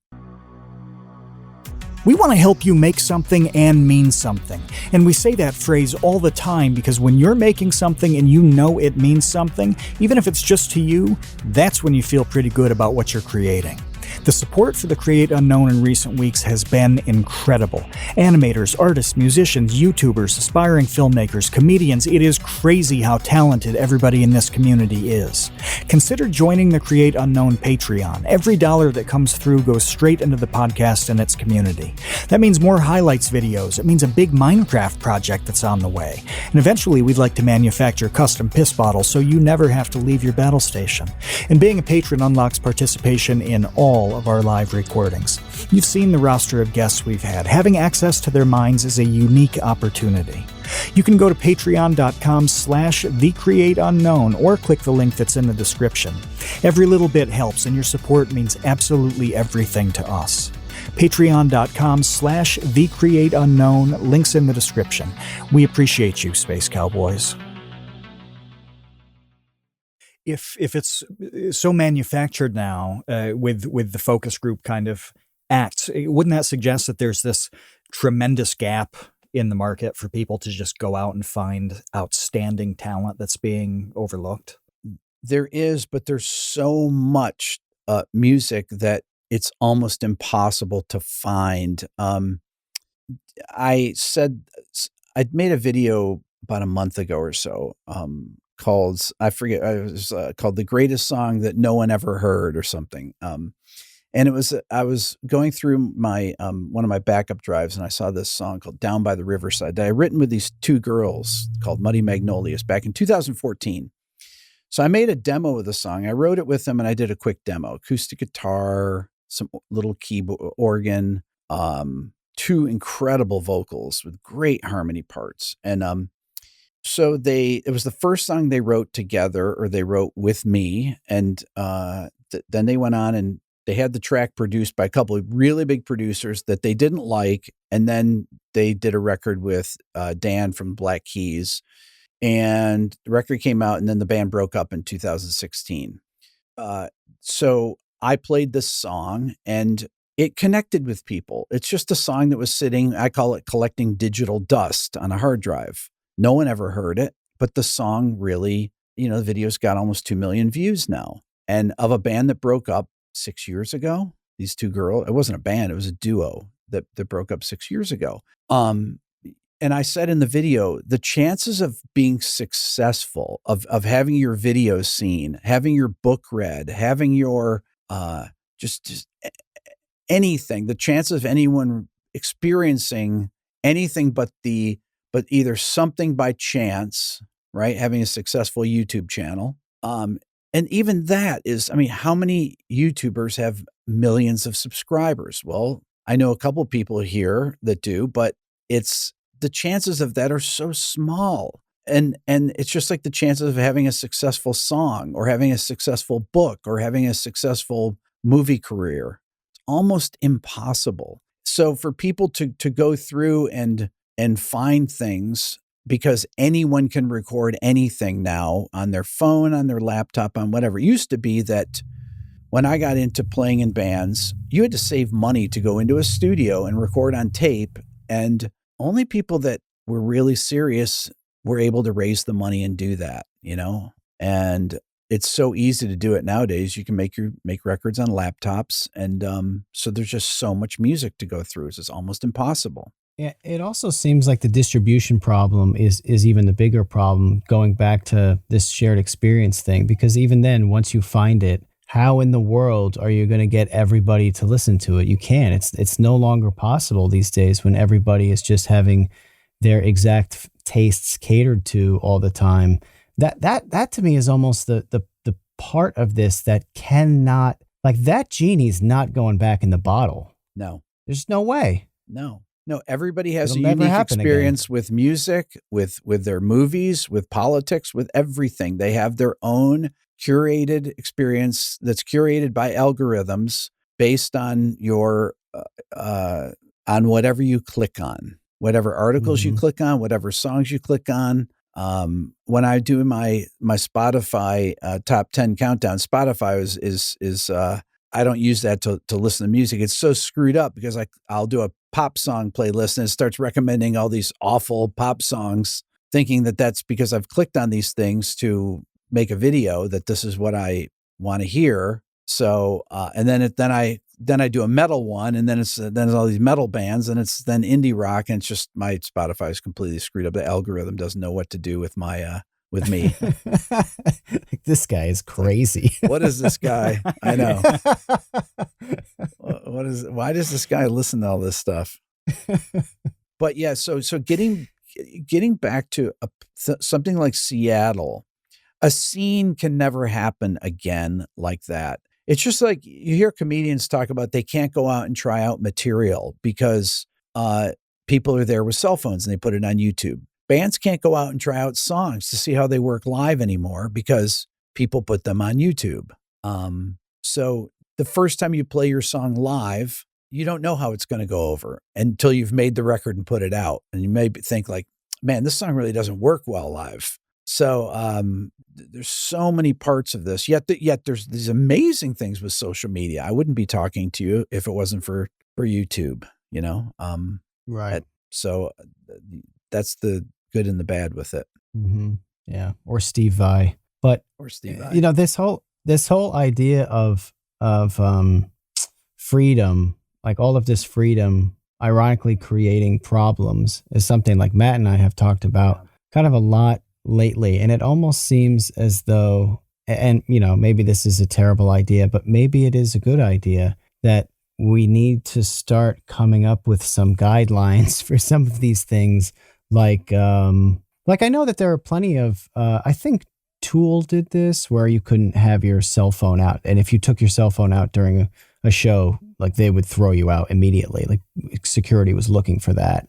we want to help you make something and mean something. And we say that phrase all the time because when you're making something and you know it means something, even if it's just to you, that's when you feel pretty good about what you're creating. The support for the Create Unknown in recent weeks has been incredible. Animators, artists, musicians, YouTubers, aspiring filmmakers, comedians, it is crazy how talented everybody in this community is. Consider joining the Create Unknown Patreon. Every dollar that comes through goes straight into the podcast and its community. That means more highlights videos. It means a big Minecraft project that's on the way. And eventually we'd like to manufacture custom piss bottles so you never have to leave your battle station. And being a patron unlocks participation in all of our live recordings. You've seen the roster of guests we've had. Having access to their minds is a unique opportunity. You can go to patreon.com/thecreateunknown or click the link that's in the description. Every little bit helps, and your support means absolutely everything to us. Patreon.com/thecreateunknown, links in the description. We appreciate you, Space Cowboys. If it's so manufactured now with the focus group kind of acts, wouldn't that suggest that there's this tremendous gap in the market for people to just go out and find outstanding talent that's being overlooked? There is, but there's so much music that it's almost impossible to find. I'd made a video about a month ago or so, called, I forget, it was called The Greatest Song That No One Ever Heard or something. And I was going through my, one of my backup drives, and I saw this song called Down by the Riverside that I written with these two girls called Muddy Magnolias back in 2014. So I made a demo of the song. I wrote it with them, and I did a quick demo, acoustic guitar, some little keyboard, organ, two incredible vocals with great harmony parts. And, so it was the first song they wrote together, or they wrote with me. And then they went on and they had the track produced by a couple of really big producers that they didn't like. And then they did a record with Dan from Black Keys, and the record came out, and then the band broke up in 2016. So I played this song, and it connected with people. It's just a song that was sitting, I call it collecting digital dust on a hard drive. No one ever heard it, but the song really, the video's got almost 2 million views now. And of a band that broke up 6 years ago, these two girls, it wasn't a band, it was a duo that broke up 6 years ago. And I said in the video, the chances of being successful, of having your videos seen, having your book read, having your, just anything, the chances of anyone experiencing anything but either something by chance, right? Having a successful YouTube channel. And even that is, how many YouTubers have millions of subscribers? Well, I know a couple people here that do, but the chances of that are so small. And it's just like the chances of having a successful song, or having a successful book, or having a successful movie career. It's almost impossible. So for people to go through and find things, because anyone can record anything now on their phone, on their laptop, on whatever. It used to be that when I got into playing in bands, you had to save money to go into a studio and record on tape, and only people that were really serious were able to raise the money and do that, and it's so easy to do it nowadays. You can make records on laptops. And so there's just so much music to go through. It's almost impossible. Yeah, it also seems like the distribution problem is even the bigger problem, going back to this shared experience thing, because even then, once you find it, how in the world are you going to get everybody to listen to it? You can't. It's no longer possible these days, when everybody is just having their exact tastes catered to all the time. That to me is almost the part of this that cannot, like, that genie's not going back in the bottle. No. There's no way. No. No, everybody has It'll a never unique happen experience with music, with their movies, with politics, with everything. They have their own curated experience that's curated by algorithms based on your on whatever you click on, whatever articles you click on, whatever songs you click on. When I do my Spotify top 10 countdown, Spotify is I don't use that to listen to music. It's so screwed up because I'll do a pop song playlist and it starts recommending all these awful pop songs, thinking that that's because I've clicked on these things to make a video, that this is what I want to hear. So, and then I do a metal one, and then it's all these metal bands, and it's then indie rock, and it's just my Spotify is completely screwed up. The algorithm doesn't know what to do with my with me. This guy is crazy. What is this guy? I know. Why does this guy listen to all this stuff? But yeah, so getting back to something like Seattle, a scene can never happen again like that. It's just like you hear comedians talk about they can't go out and try out material because people are there with cell phones and they put it on YouTube. Bands can't go out and try out songs to see how they work live anymore because people put them on YouTube. So the first time you play your song live, you don't know how it's going to go over until you've made the record and put it out. And you may think like, man, this song really doesn't work well live. So there's so many parts of this, yet there's these amazing things with social media. I wouldn't be talking to you if it wasn't for YouTube, you know? Right. So that's the good and the bad with it. Mm-hmm. Yeah. Or Steve Vai. But, you know, this whole idea of freedom, like all of this freedom, ironically creating problems, is something like Matt and I have talked about kind of a lot lately. And it almost seems as though, and you know, maybe this is a terrible idea, but maybe it is a good idea, that we need to start coming up with some guidelines for some of these things. Like I know that there are plenty of, I think Tool did this, where you couldn't have your cell phone out. And if you took your cell phone out during a show, like they would throw you out immediately. Like security was looking for that.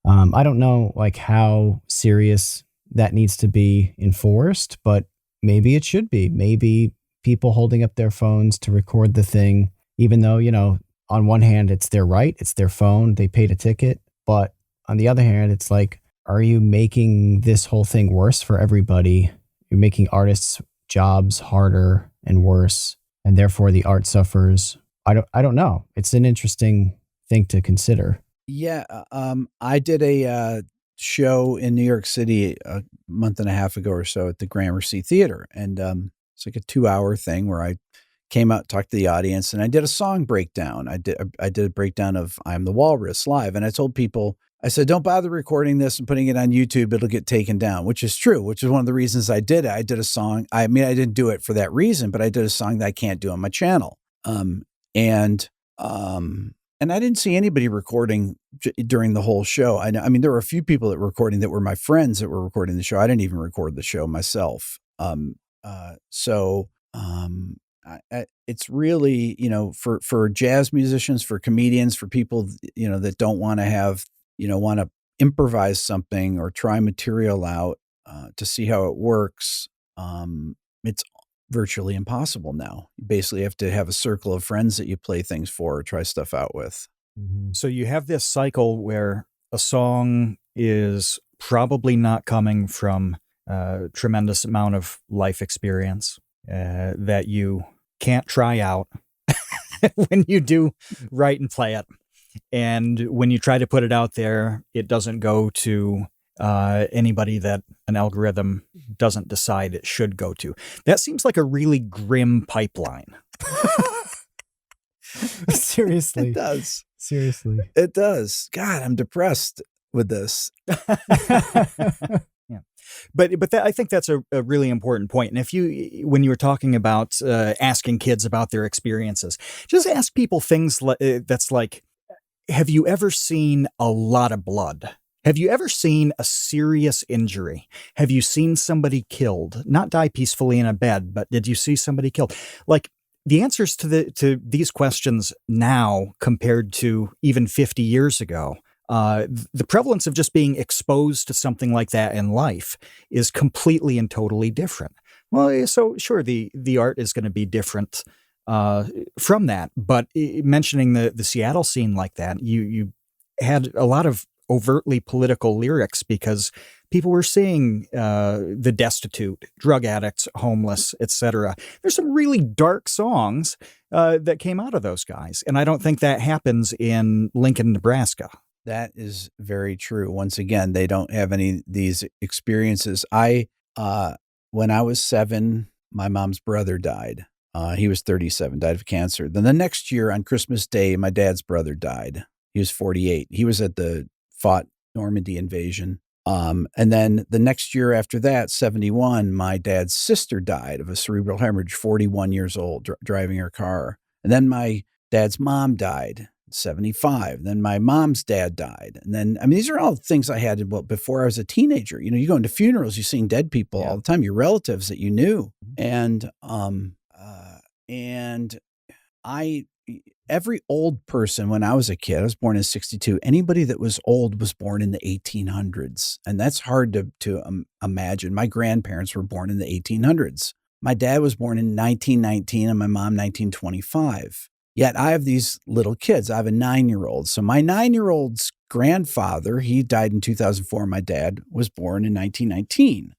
I don't know like how serious that needs to be enforced, but maybe it should be. Maybe people holding up their phones to record the thing, even though, you know, on one hand, it's their right, it's their phone, they paid a ticket. But on the other hand, it's like, are you making this whole thing worse for everybody? You're making artists' jobs harder and worse, and therefore the art suffers. I don't know. It's an interesting thing to consider. Yeah. I did a show in New York City a month and a half ago or so at the Gramercy Theater. And it's like a 2-hour thing where I came out, talked to the audience, and I did a song breakdown. I did a breakdown of I'm the Walrus live. And I told people, I said, don't bother recording this and putting it on YouTube. It'll get taken down, which is true, which is one of the reasons I did it. I did a song. I mean, I didn't do it for that reason, but I did a song that I can't do on my channel. And I didn't see anybody recording during the whole show. I mean, there were a few people that were recording that were my friends that were recording the show. I didn't even record the show myself. It's really, you know, for jazz musicians, for comedians, for people, you know, that don't want to have, you know, want to improvise something or try material out to see how it works. It's virtually impossible now. You basically have to have a circle of friends that you play things for or try stuff out with. Mm-hmm. So you have this cycle where a song is probably not coming from a tremendous amount of life experience that you can't try out when you do write and play it. And when you try to put it out there, it doesn't go to anybody that an algorithm doesn't decide it should go to. That seems like a really grim pipeline. Seriously. It does. Seriously. It does. God, I'm depressed with this. Yeah. But I think that's a really important point. And when you were talking about asking kids about their experiences, just ask people things that's like, have you ever seen a lot of blood? Have you ever seen a serious injury? Have you seen somebody killed? Not die peacefully in a bed, but did you see somebody killed? Like the answers to these questions now compared to even 50 years ago the prevalence of just being exposed to something like that in life is completely and totally different. Well, so sure, the art is going to be different from that, but mentioning the Seattle scene like that, you had a lot of overtly political lyrics because people were seeing the destitute, drug addicts, homeless, etc. There's some really dark songs that came out of those guys, and I don't think that happens in Lincoln, Nebraska. That is very true. Once again, they don't have any of these experiences. When I was 7, my mom's brother died. He was 37, died of cancer. Then the next year on Christmas Day, my dad's brother died. He was 48. He was fought Normandy invasion. And then the next year after that, 71, my dad's sister died of a cerebral hemorrhage, 41 years old, driving her car. And then my dad's mom died, 75. Then my mom's dad died. And then, these are all things I had before I was a teenager. You go into funerals, you're seeing dead people all the time, your relatives that you knew. And every old person, when I was a kid, I was born in 62. Anybody that was old was born in the 1800s. And that's hard to imagine. My grandparents were born in the 1800s. My dad was born in 1919 and my mom 1925. Yet I have these little kids. I have a 9-year-old. So my 9-year-old's grandfather, he died in 2004. My dad was born in 1919,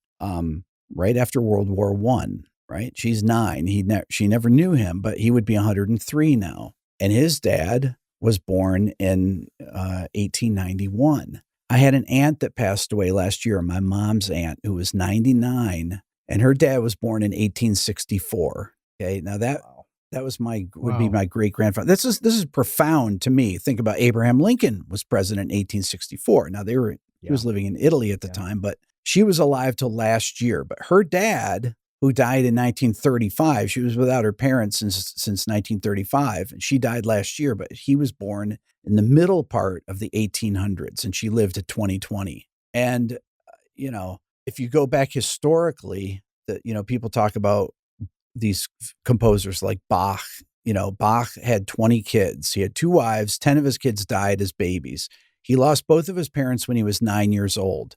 right after World War I, right? She's 9. She never knew him, but he would be 103 now. And his dad was born in 1891. I had an aunt that passed away last year, my mom's aunt, who was 99, and her dad was born in 1864. Okay, now that was would be my great grandfather. This is profound to me. Think about Abraham Lincoln was president in 1864. Now he was living in Italy at the time, but she was alive till last year. But her dad, who died in 1935. She was without her parents since 1935. And she died last year, but he was born in the middle part of the 1800s, and she lived to 2020. And, if you go back historically, people talk about these composers like Bach. Bach had 20 kids. He had 2 wives. 10 of his kids died as babies. He lost both of his parents when he was 9 years old.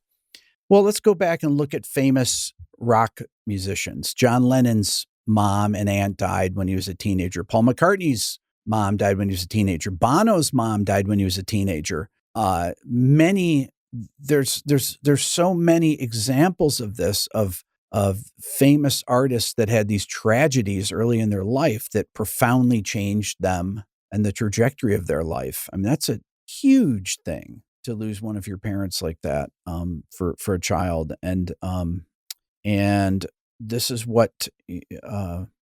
Well, let's go back and look at famous rock musicians. John Lennon's mom and aunt died when he was a teenager. Paul McCartney's mom died when he was a teenager. Bono's mom died when he was a teenager. There's so many examples of this, of famous artists that had these tragedies early in their life that profoundly changed them and the trajectory of their life. That's a huge thing to lose one of your parents like that, for a child. And this is what,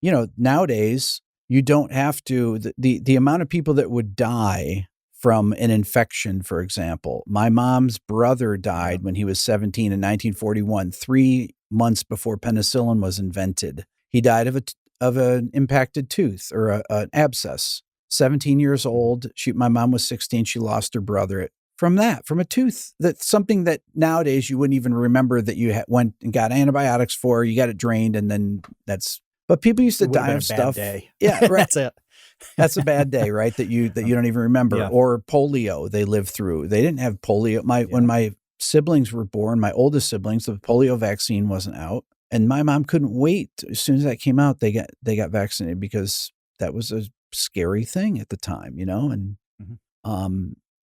nowadays you don't have to, the amount of people that would die from an infection, for example. My mom's brother died when he was 17 in 1941, 3 months before penicillin was invented. He died of an impacted tooth or an abscess. 17 years old. My mom was 16. She lost her brother from a tooth. That's something that nowadays you wouldn't even remember that you went and got antibiotics for. You got it drained, and then but people used to die of stuff. Day. Yeah, right. That's it. That's a bad day, right? That you don't even remember. Yeah. Or polio they lived through. They didn't have polio. When my siblings were born, my oldest siblings, the polio vaccine wasn't out, and my mom couldn't wait. As soon as that came out, they got vaccinated because that was a scary thing at the time, and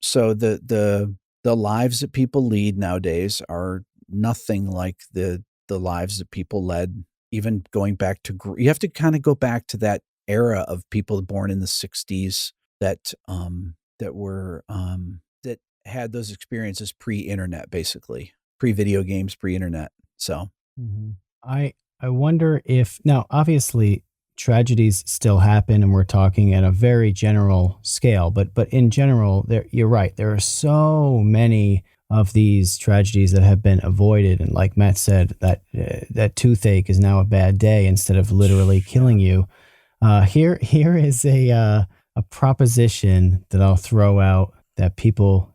so the lives that people lead nowadays are nothing like the lives that people led, even going back to, you have to kind of go back to that era of people born in the 60s that had those experiences pre-internet, basically pre-video games, pre-internet. So I wonder if, now obviously tragedies still happen, and we're talking at a very general scale, but in general, you're right. There are so many of these tragedies that have been avoided, and like Matt said, that toothache is now a bad day instead of literally killing you. Here is a proposition that I'll throw out that people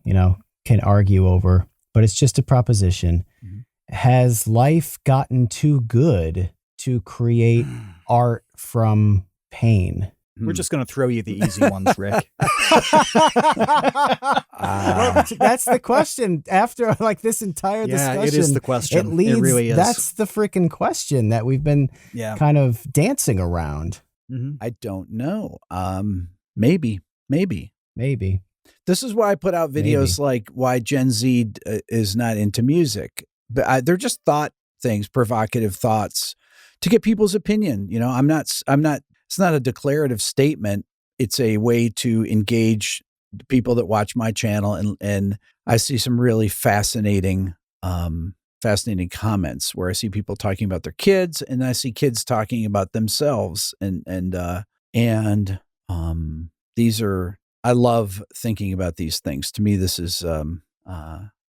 can argue over, but it's just a proposition. Mm-hmm. Has life gotten too good to create art from pain? We're just going to throw you the easy ones, Rick. That's the question. After like this entire discussion, it is the question. It leads. It really is. That's the freaking question that we've been kind of dancing around. Mm-hmm. I don't know. Maybe. This is why I put out videos like why Gen Z is not into music. But they're just thought things, provocative thoughts to get people's opinion. You know, I'm not, it's not a declarative statement. It's a way to engage the people that watch my channel. And I see some really fascinating comments where I see people talking about their kids and I see kids talking about themselves. These are, I love thinking about these things. To me, this is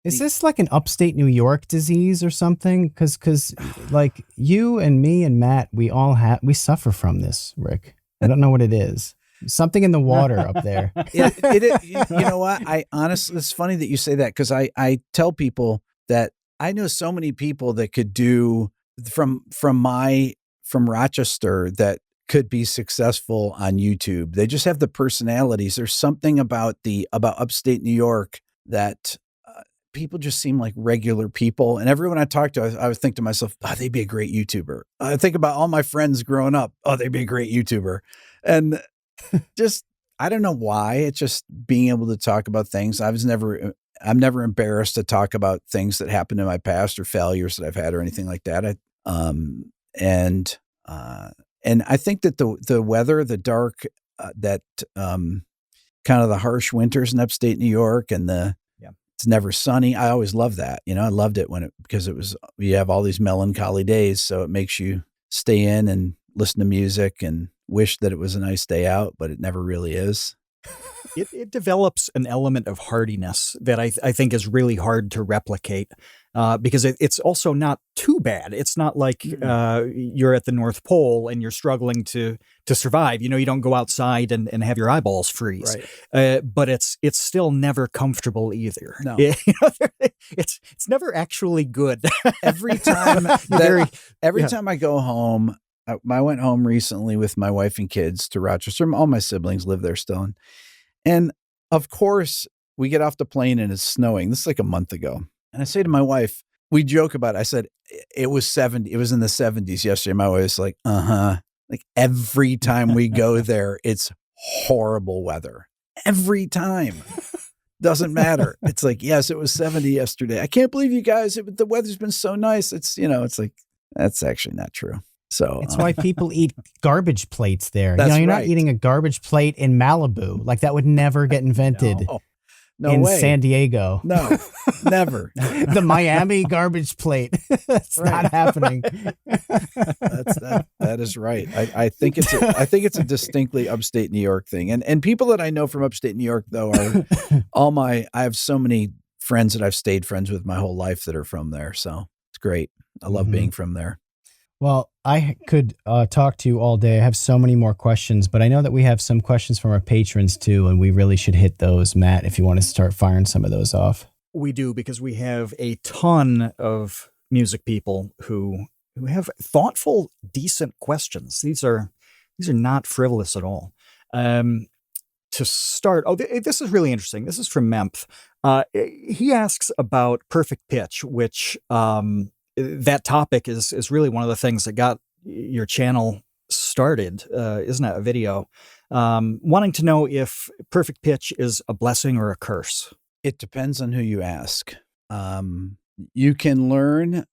this like an upstate New York disease or something? Because like you and me and Matt, we suffer from this, Rick. I don't know what it is. Something in the water up there. You know what? I honestly, it's funny that you say that because I tell people that I know so many people that could do from Rochester that could be successful on YouTube. They just have the personalities. There's something about upstate New York that people just seem like regular people. And everyone I talk to, I would think to myself, oh, they'd be a great YouTuber. I think about all my friends growing up. Oh, they'd be a great YouTuber. And just, I don't know why. It's just being able to talk about things. I'm never embarrassed to talk about things that happened in my past or failures that I've had or anything like that. And I think that the weather, the dark, kind of the harsh winters in upstate New York and it's never sunny. I always loved that. You know, I loved it because you have all these melancholy days. So it makes you stay in and listen to music and wish that it was a nice day out, but it never really is. It develops an element of hardiness that I think is really hard to replicate because it's also not too bad. It's not like you're at the North Pole and you're struggling to survive. You know, you don't go outside and have your eyeballs freeze. Right. But it's still never comfortable either. No. It's never actually good. Every time time I go home, I went home recently with my wife and kids to Rochester. All my siblings live there still. And of course, we get off the plane and it's snowing. This is like a month ago. And I say to my wife, we joke about it. I said, it was in the 70s yesterday. My wife's like, like every time we go there, it's horrible weather. Every time. Doesn't matter. It's like, yes, it was 70 yesterday. I can't believe you guys, the weather's been so nice. It's, it's like, that's actually not true. So it's why people eat garbage plates there. That's you're right. not eating a garbage plate in Malibu. Like that would never get invented in way. San Diego. No, never. The Miami garbage plate. It's not happening. That is right. I think it's a distinctly upstate New York thing. And people that I know from upstate New York though are I have so many friends that I've stayed friends with my whole life that are from there. So it's great. I love being from there. Well, I could talk to you all day. I have so many more questions, but I know that we have some questions from our patrons too, and we really should hit those. Matt, if you want to start firing some of those off. We do, because we have a ton of music people who have thoughtful, decent questions. These are not frivolous at all. To start, this is really interesting. This is from Memph. He asks about perfect pitch, which that topic is really one of the things that got your channel started, isn't it? A video. Wanting to know if perfect pitch is a blessing or a curse. It depends on who you ask. You can learn.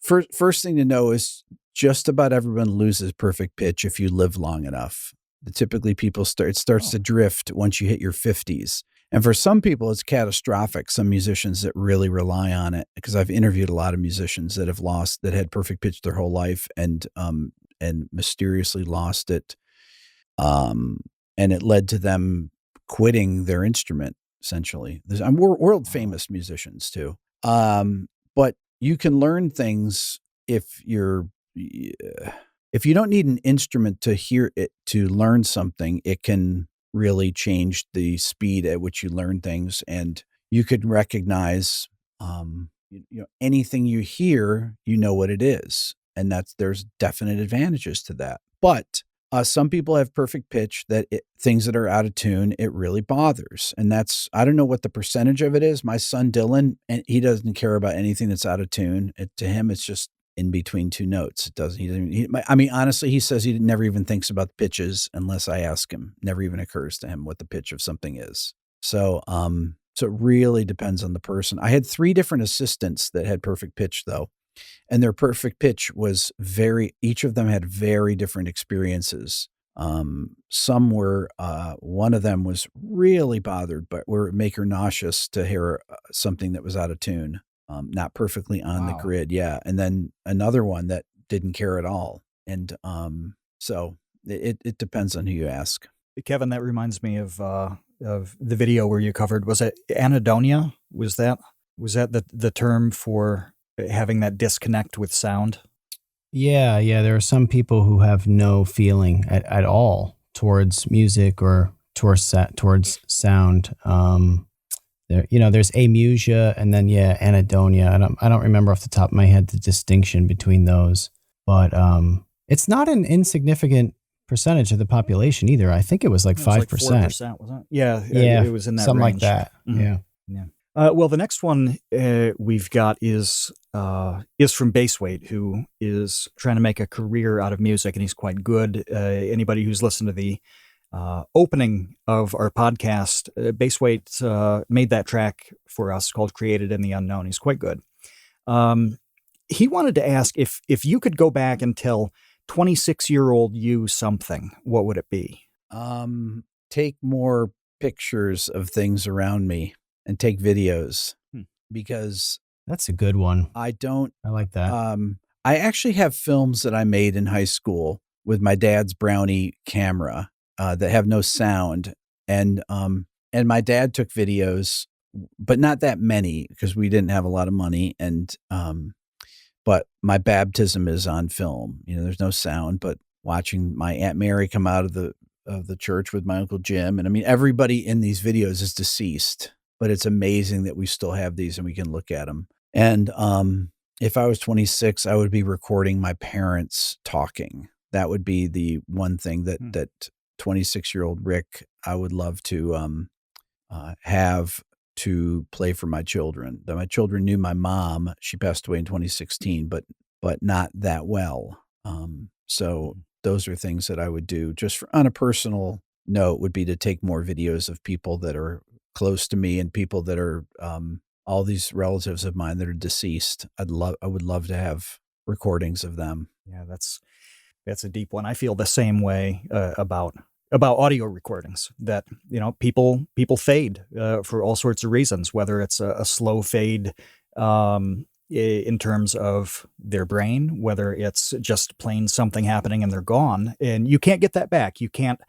First thing to know is just about everyone loses perfect pitch if you live long enough. Typically, it starts to drift once you hit your 50s. And for some people, it's catastrophic. Some musicians that really rely on it, because I've interviewed a lot of musicians that had perfect pitch their whole life and mysteriously lost it. And it led to them quitting their instrument, essentially. I'm world famous musicians too. But you can learn things if you don't need an instrument to hear it, to learn something. It can really change the speed at which you learn things, and you could recognize anything you hear, what it is, and there's definite advantages to that. But Some people have perfect pitch that things that are out of tune, it really bothers. And I don't know what the percentage of it is. My son, Dylan, and he doesn't care about anything that's out of tune. To him, it's just in between two notes. I mean, honestly, he says he never even thinks about the pitches unless I ask him. Never even occurs to him what the pitch of something is. So it really depends on the person. I had 3 different assistants that had perfect pitch though. And their perfect pitch was each of them had very different experiences. Some were, one of them was really bothered, but would make her nauseous to hear something that was out of tune, not perfectly on the grid. Yeah. And then another one that didn't care at all. And so it depends on who you ask. Kevin, that reminds me of the video where you covered, was it anhedonia? Was that the term for having that disconnect with sound? Yeah. There are some people who have no feeling at all towards music or towards sound. There's amusia and then anhedonia. I don't remember off the top of my head the distinction between those, but it's not an insignificant percentage of the population either. I think it was like 5%. Like 4%, wasn't it? Yeah. It was in that something range. Like that. Mm-hmm. Yeah. Well, the next one we've got is from Baseweight, who is trying to make a career out of music, and he's quite good. Anybody who's listened to the opening of our podcast, Baseweight made that track for us called "Created in the Unknown." He's quite good. He wanted to ask if you could go back and tell 26-year-old you something, what would it be? Take more pictures of things around me. And take videos because that's a good one. I like that. I actually have films that I made in high school with my dad's Brownie camera that have no sound. And my dad took videos, but not that many because we didn't have a lot of money. And, but my baptism is on film, there's no sound, but watching my Aunt Mary come out of the church with my Uncle Jim. And I mean, everybody in these videos is deceased. But it's amazing that we still have these and we can look at them. And if I was 26, I would be recording my parents talking. That would be the one thing that 26-year-old Rick, I would love to have to play for my children. My children knew my mom. She passed away in 2016, but not that well. So those are things that I would do. Just on a personal note would be to take more videos of people that are close to me and people that are all these relatives of mine that are deceased. I would love to have recordings of them. Yeah, that's a deep one. I feel the same way about audio recordings, that people fade for all sorts of reasons, whether it's a slow fade in terms of their brain, whether it's just plain something happening and they're gone, and you can't get that back. You can't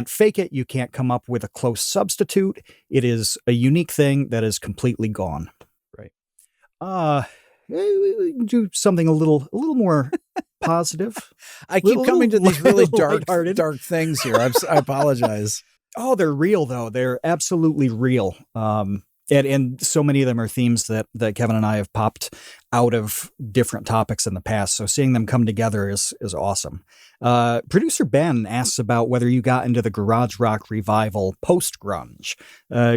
fake it. You can't come up with a close substitute. It is a unique thing that is completely gone. Right. Do something a little more positive. I keep coming to these really dark things here. I apologize. Oh, they're real though. They're absolutely real. And so many of them are themes that Kevin and I have popped out of different topics in the past. So seeing them come together is awesome. Producer Ben asks about whether you got into the garage rock revival post-grunge,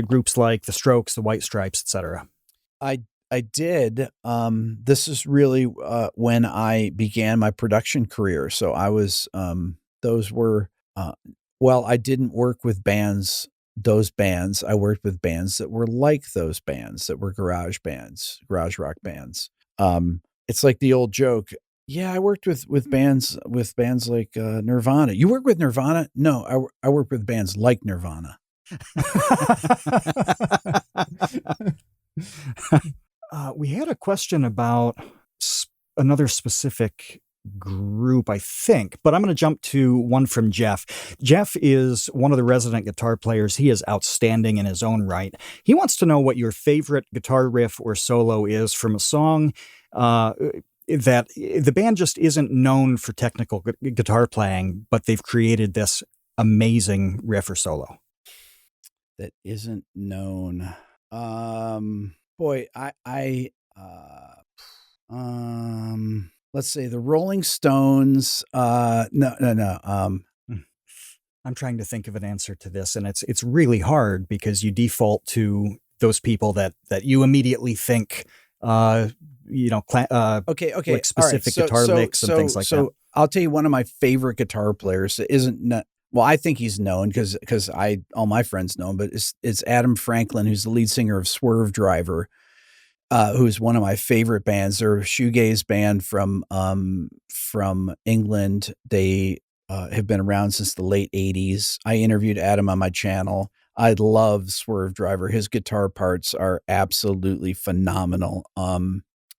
groups like The Strokes, The White Stripes, etc. I did. This is really when I began my production career. So I was, those were, I didn't work with those bands. I worked with bands that were like those bands, that were garage rock bands. It's like the old joke. Yeah, I worked with bands like Nirvana. You work with Nirvana? No, I work with bands like Nirvana. We had a question about another specific group, I think, but I'm going to jump to one from Jeff. Jeff is one of the resident guitar players. He is outstanding in his own right. He wants to know what your favorite guitar riff or solo is from a song that the band just isn't known for technical guitar playing, but they've created this amazing riff or solo. That isn't known. let's say the Rolling Stones. No. I'm trying to think of an answer to this, and it's really hard because you default to those people that you immediately think, okay, like specific guitar licks and things like that. So I'll tell you one of my favorite guitar players that well, I think he's known because all my friends know him, but it's Adam Franklin, who's the lead singer of Swerve Driver, who's one of my favorite bands. They're a shoegaze band from England. They have been around since the late 80s. I interviewed Adam on my channel. I love Swerve Driver. His guitar parts are absolutely phenomenal.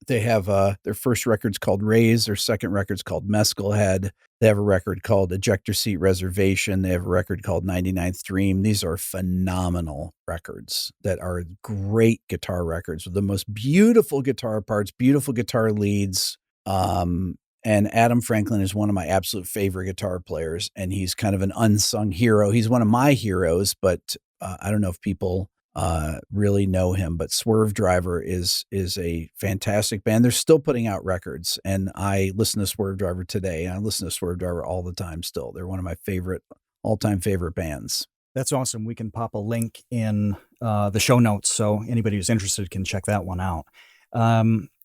They have their first record's called Raise. Their second record's called Mescal Head. They have a record called Ejector Seat Reservation. They have a record called 99th Dream. These are phenomenal records that are great guitar records with the most beautiful guitar parts, beautiful guitar leads. And Adam Franklin is one of my absolute favorite guitar players, and he's kind of an unsung hero. He's one of my heroes, but I don't know if people really know him. But Swerve Driver is a fantastic band. They're still putting out records, and I listen to Swerve Driver today. I listen to Swerve Driver all the time still. They're one of my all-time favorite bands. That's awesome. We can pop a link in the show notes so anybody who's interested can check that one out.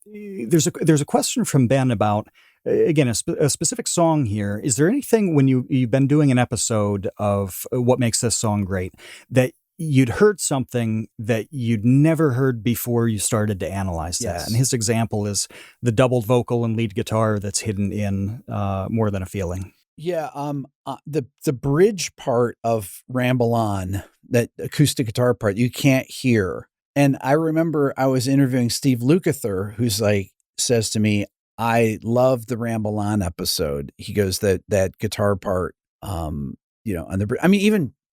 There's a question from Ben about, again, a specific song here. Is there anything when you've been doing an episode of what makes this song great that you'd heard something that you'd never heard before you started to analyze that? Yes. And his example is the doubled vocal and lead guitar that's hidden in More Than a Feeling. Yeah, the bridge part of Ramble On, that acoustic guitar part, you can't hear. And I remember I was interviewing Steve Lukather, who's says to me, I love the Ramble On episode. He goes, that guitar part, even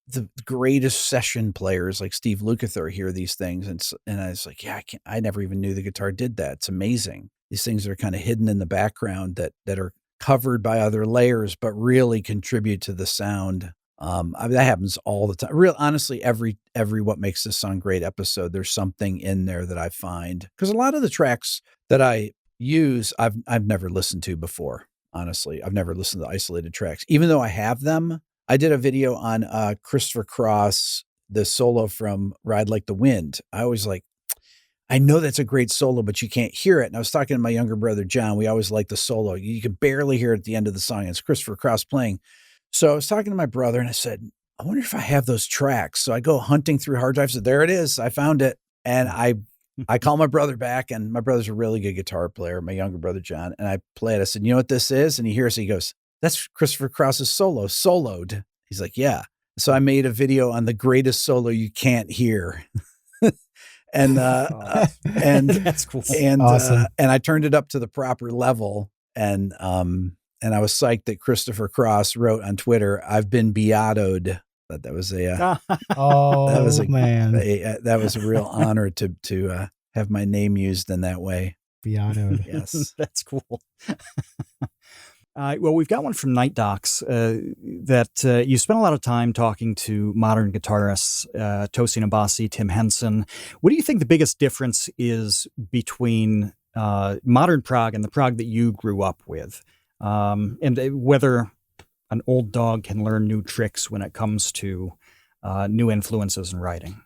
the greatest session players like Steve Lukather hear these things. And I was like, yeah, I never even knew the guitar did that. It's amazing. These things are kind of hidden in the background that are covered by other layers, but really contribute to the sound. That happens all the time. Honestly, every What Makes This Song Great episode, there's something in there that I find, because a lot of the tracks that I use, I've never listened to before. Honestly, I've never listened to isolated tracks, even though I have them. I did a video on Christopher Cross, the solo from Ride Like the Wind. I was like, I know that's a great solo, but you can't hear it. And I was talking to my younger brother, John. We always like the solo. You could barely hear it at the end of the song. It's Christopher Cross playing. So I was talking to my brother and I said, I wonder if I have those tracks. So I go hunting through hard drives. So there it is. I found it. And I call my brother back, and my brother's a really good guitar player, my younger brother, John. And I play it. I said, you know what this is? And he hears it. He goes, that's Christopher Cross's soloed. He's like, yeah. So I made a video on the greatest solo you can't hear. And that's cool. And, Awesome. And I turned it up to the proper level. And I was psyched that Christopher Cross wrote on Twitter, I've been beatoed. That was man. that was a real honor to have my name used in that way. Beato. Yes. That's cool. Well, we've got one from Night Docs that you spent a lot of time talking to modern guitarists, Tosin Abasi, Tim Henson. What do you think the biggest difference is between modern prog and the prog that you grew up with? And whether an old dog can learn new tricks when it comes to new influences in writing?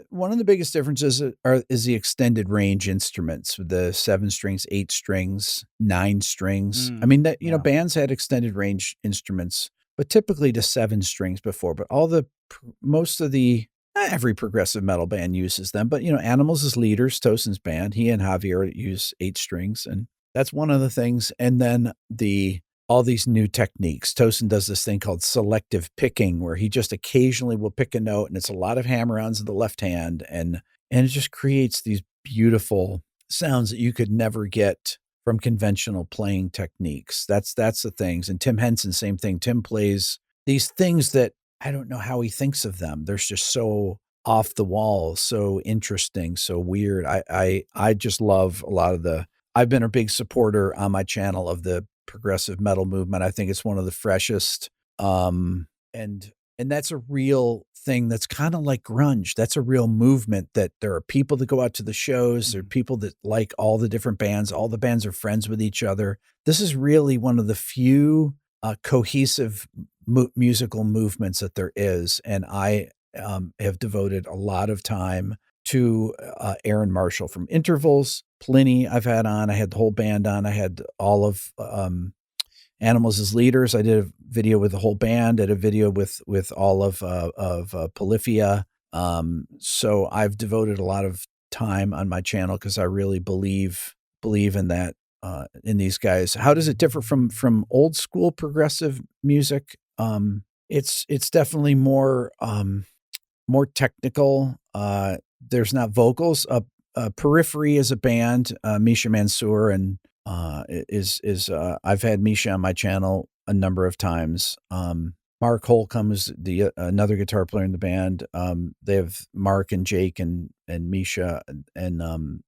One of the biggest differences is the extended range instruments, with the 7 strings, 8 strings, 9 strings. I mean, bands had extended range instruments, but typically to 7 strings before. But not every progressive metal band uses them. But Animals is leaders, Tosin's band. He and Javier use 8 strings, and that's one of the things. And then all these new techniques. Tosin does this thing called selective picking, where he just occasionally will pick a note, and it's a lot of hammer-ons in the left hand, and it just creates these beautiful sounds that you could never get from conventional playing techniques. That's the things. And Tim Henson, same thing. Tim plays these things that I don't know how he thinks of them. They're just so off the wall, so interesting, so weird. I just love a lot of I've been a big supporter on my channel of the progressive metal movement. I think it's one of the freshest and And that's a real thing. That's kind of like grunge. That's a real movement, that there are people that go out to the shows. There are people that like all the different bands. All the bands are friends with each other. This is really one of the few cohesive musical movements that there is. And I have devoted a lot of time to Aaron Marshall from Intervals. Pliny I've had on. I had the whole band on. I had all of Animals as Leaders. I did a video with the whole band. Did a video with all of Polyphia. So I've devoted a lot of time on my channel because I really believe in that, in these guys. How does it differ from old school progressive music? It's definitely more technical. There's not vocals. Periphery is a band. Misha Mansour and I've had Misha on my channel a number of times. Mark Holcomb is another guitar player in the band. They have Mark and Jake and Misha and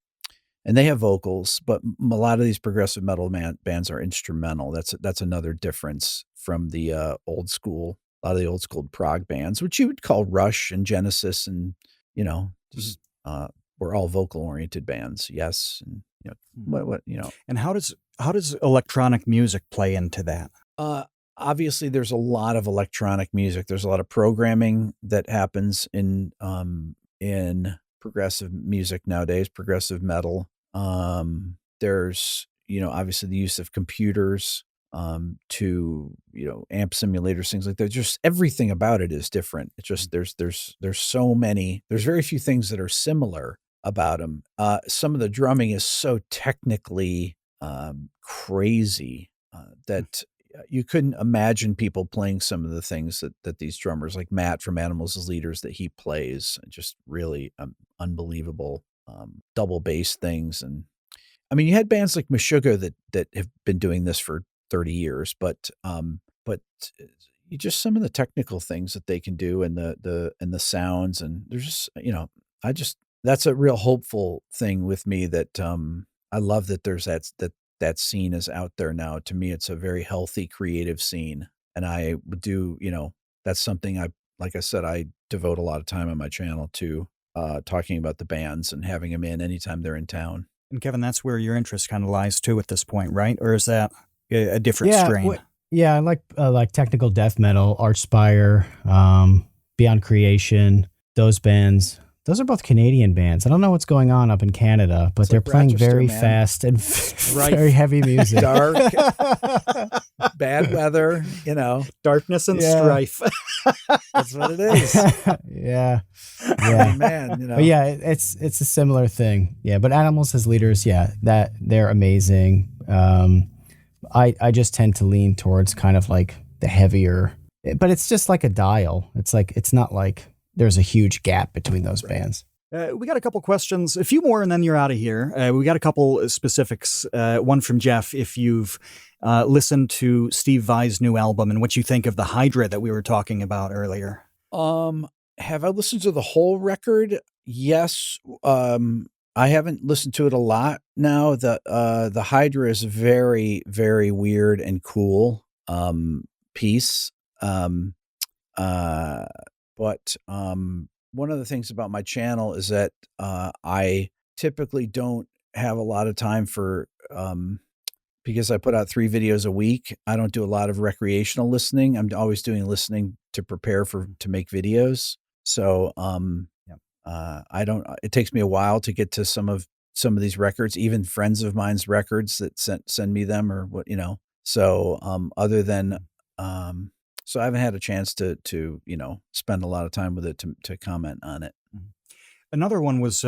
they have vocals, but a lot of these progressive metal bands are instrumental. That's another difference from the old school. A lot of the old school prog bands, which you would call Rush and Genesis, and just we're all vocal oriented bands. Yes, and what. And how does electronic music play into that? Obviously, there's a lot of electronic music. There's a lot of programming that happens in progressive music nowadays, progressive metal. There's obviously the use of computers to amp simulators, things like that. Just everything about it is different. It's just there's so many. There's very few things that are similar about them. Some of the drumming is so technically crazy that you couldn't imagine people playing some of the things that these drummers like Matt from Animals as Leaders that he plays. Just really unbelievable double bass things. And I mean, you had bands like Meshuggah that have been doing this for 30 years, but you just some of the technical things that they can do and the sounds, and there's just that's a real hopeful thing with me, that I love that there's that scene is out there now. To me, it's a very healthy, creative scene. And I would do, that's something like I said, I devote a lot of time on my channel to talking about the bands and having them in anytime they're in town. And Kevin, that's where your interest kind of lies too at this point, right? Or is that a different strain? Yeah, I like technical death metal, Archspire, Beyond Creation, those bands. Those are both Canadian bands. I don't know what's going on up in Canada, but they're playing very fast and very heavy music. Dark, bad weather, darkness and strife. That's what it is. Yeah. Man, But yeah, it's a similar thing. Yeah, but Animals as Leaders, that they're amazing. I just tend to lean towards kind of like the heavier, but it's just like a dial. It's not like there's a huge gap between those bands. We got a couple questions, a few more, and then you're out of here. We got a couple specifics. One from Jeff, if you've listened to Steve Vai's new album and what you think of the Hydra that we were talking about earlier. Have I listened to the whole record? Yes. I haven't listened to it a lot now. The Hydra is a very, very weird and cool piece. But one of the things about my channel is that I typically don't have a lot of time for, because I put out 3 videos a week. I don't do a lot of recreational listening. I'm always doing listening to prepare to make videos. So it takes me a while to get to some of these records, even friends of mine's records that send me them or what, So other than so I haven't had a chance to spend a lot of time with it to comment on it. Another one was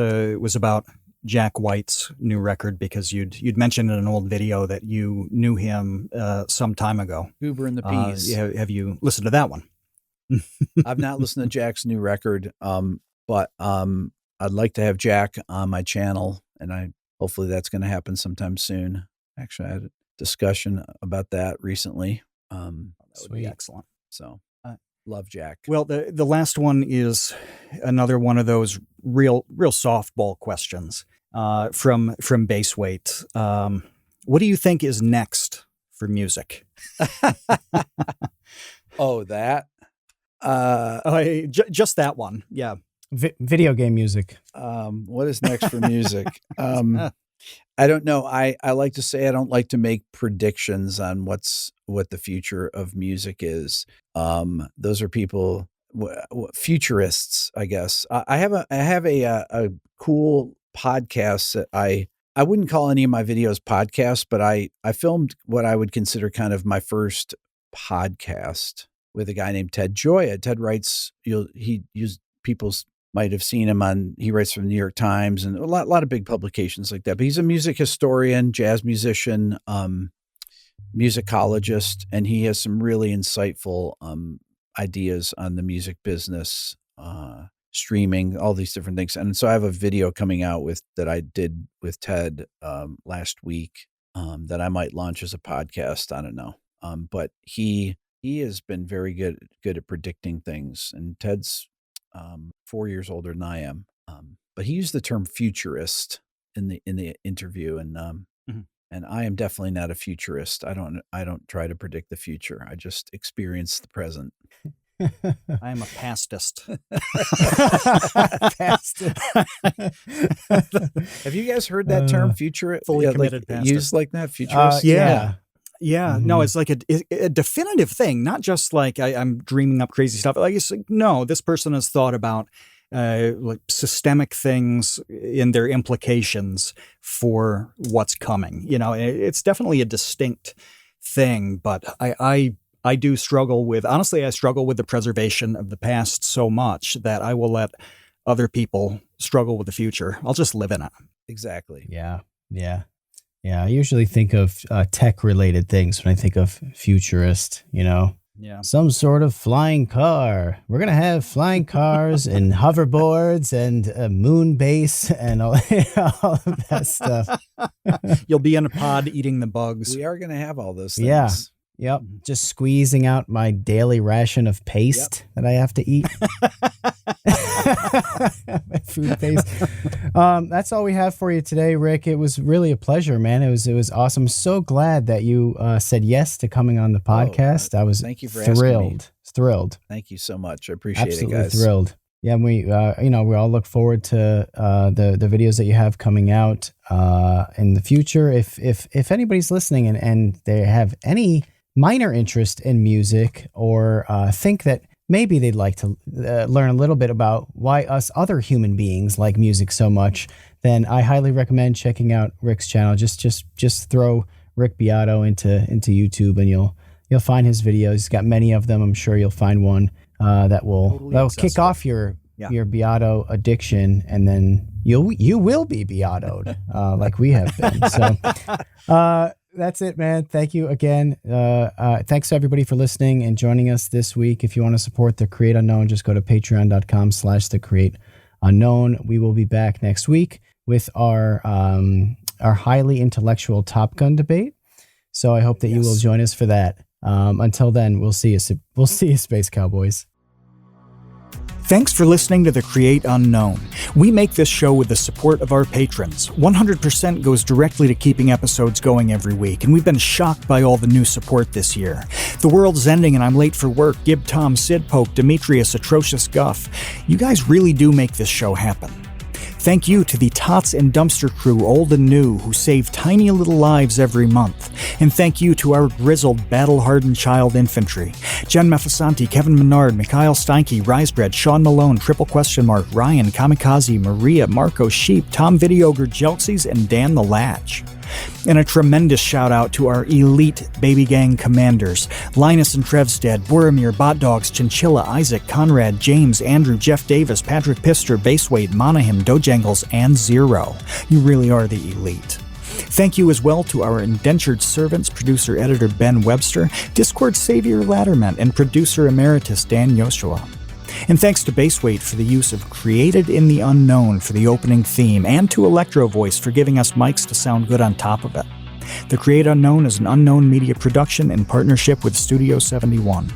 about Jack White's new record, because you'd mentioned in an old video that you knew him some time ago. Goober and the Peas. Have you listened to that one? I've not listened to Jack's new record, but I'd like to have Jack on my channel, and hopefully that's going to happen sometime soon. Actually, I had a discussion about that recently. That would be excellent. So, love Jack. Well, the last one is another one of those real softball questions from Base Weight. What do you think is next for music? Oh, that? Just that one. Yeah. Video game music. What is next for music? I don't know. I like to say I don't like to make predictions on what the future of music is. Those are people, futurists, I guess. I have a cool podcast that I wouldn't call any of my videos podcasts, but I filmed what I would consider kind of my first podcast with a guy named Ted Joya. Ted writes, people might have seen him he writes for the New York Times and a lot of big publications like that, but he's a music historian, jazz musician, musicologist, and he has some really insightful ideas on the music business, streaming, all these different things. And so I have a video coming out that I did with Ted last week that I might launch as a podcast. I don't know. But he has been very good at predicting things, and Ted's 4 years older than I am. But he used the term futurist in the interview, and and I am definitely not a futurist. I don't try to predict the future. I just experience the present. I am a pastist. Have you guys heard that term, futurist? Fully committed pastist. Used like that, futurist? Yeah. Mm-hmm. No, it's like a definitive thing, not just like I'm dreaming up crazy stuff. Like, it's like, no, this person has thought about like systemic things in their implications for what's coming. It's definitely a distinct thing, but I do struggle with, honestly, I struggle with the preservation of the past so much that I will let other people struggle with the future. I'll just live in it. Exactly. Yeah. I usually think of tech-related things when I think of futurist, Yeah. Some sort of flying car. We're going to have flying cars and hoverboards and a moon base and all of that stuff. You'll be in a pod eating the bugs. We are going to have all those things. Yeah. Yep. Just squeezing out my daily ration of paste that I have to eat. Food paste. That's all we have for you today, Rick. It was really a pleasure, man. It was awesome. So glad that you said yes to coming on the podcast. I was thank you for thrilled. Thank you so much. I appreciate Absolutely it, guys. Thrilled. Yeah, we we all look forward to the videos that you have coming out in the future. If anybody's listening and they have any minor interest in music or think that maybe they'd like to learn a little bit about why us other human beings like music so much, then I highly recommend checking out Rick's channel. Just throw Rick Beato into YouTube and you'll find his videos. He's got many of them. I'm sure you'll find one that will kick off your Beato addiction, and then you will be Beatoed like we have been. So that's it, man. Thank you again. Thanks to everybody for listening and joining us this week. If you want to support The Create Unknown, just go to patreon.com/The Create Unknown. We will be back next week with our highly intellectual Top Gun debate. So I hope that you will join us for that. Until then, we'll see you, Space Cowboys. Thanks for listening to The Create Unknown. We make this show with the support of our patrons. 100% goes directly to keeping episodes going every week, and we've been shocked by all the new support this year. The world's ending and I'm late for work. Gib Tom, Sid Poke, Demetrius, Atrocious Guff. You guys really do make this show happen. Thank you to the Tots and Dumpster crew, old and new, who save tiny little lives every month. And thank you to our grizzled, battle-hardened child infantry. Jen Mefasanti, Kevin Menard, Mikhail Steinke, Risebread, Sean Malone, Triple Question Mark, Ryan, Kamikaze, Maria, Marco Sheep, Tom Videogre, Jeltsies, and Dan the Latch. And a tremendous shout out to our elite Baby Gang commanders, Linus and Trevstead, Boromir, Bot Dogs, Chinchilla, Isaac, Conrad, James, Andrew, Jeff Davis, Patrick Pister, Basewade, Monahim, Dojangles, and Zero. You really are the elite. Thank you as well to our indentured servants, producer-editor Ben Webster, Discord Savior Latterman, and producer emeritus Dan Yoshua. And thanks to Baseweight for the use of Created in the Unknown for the opening theme, and to Electro Voice for giving us mics to sound good on top of it. The Create Unknown is an Unknown Media production in partnership with Studio 71.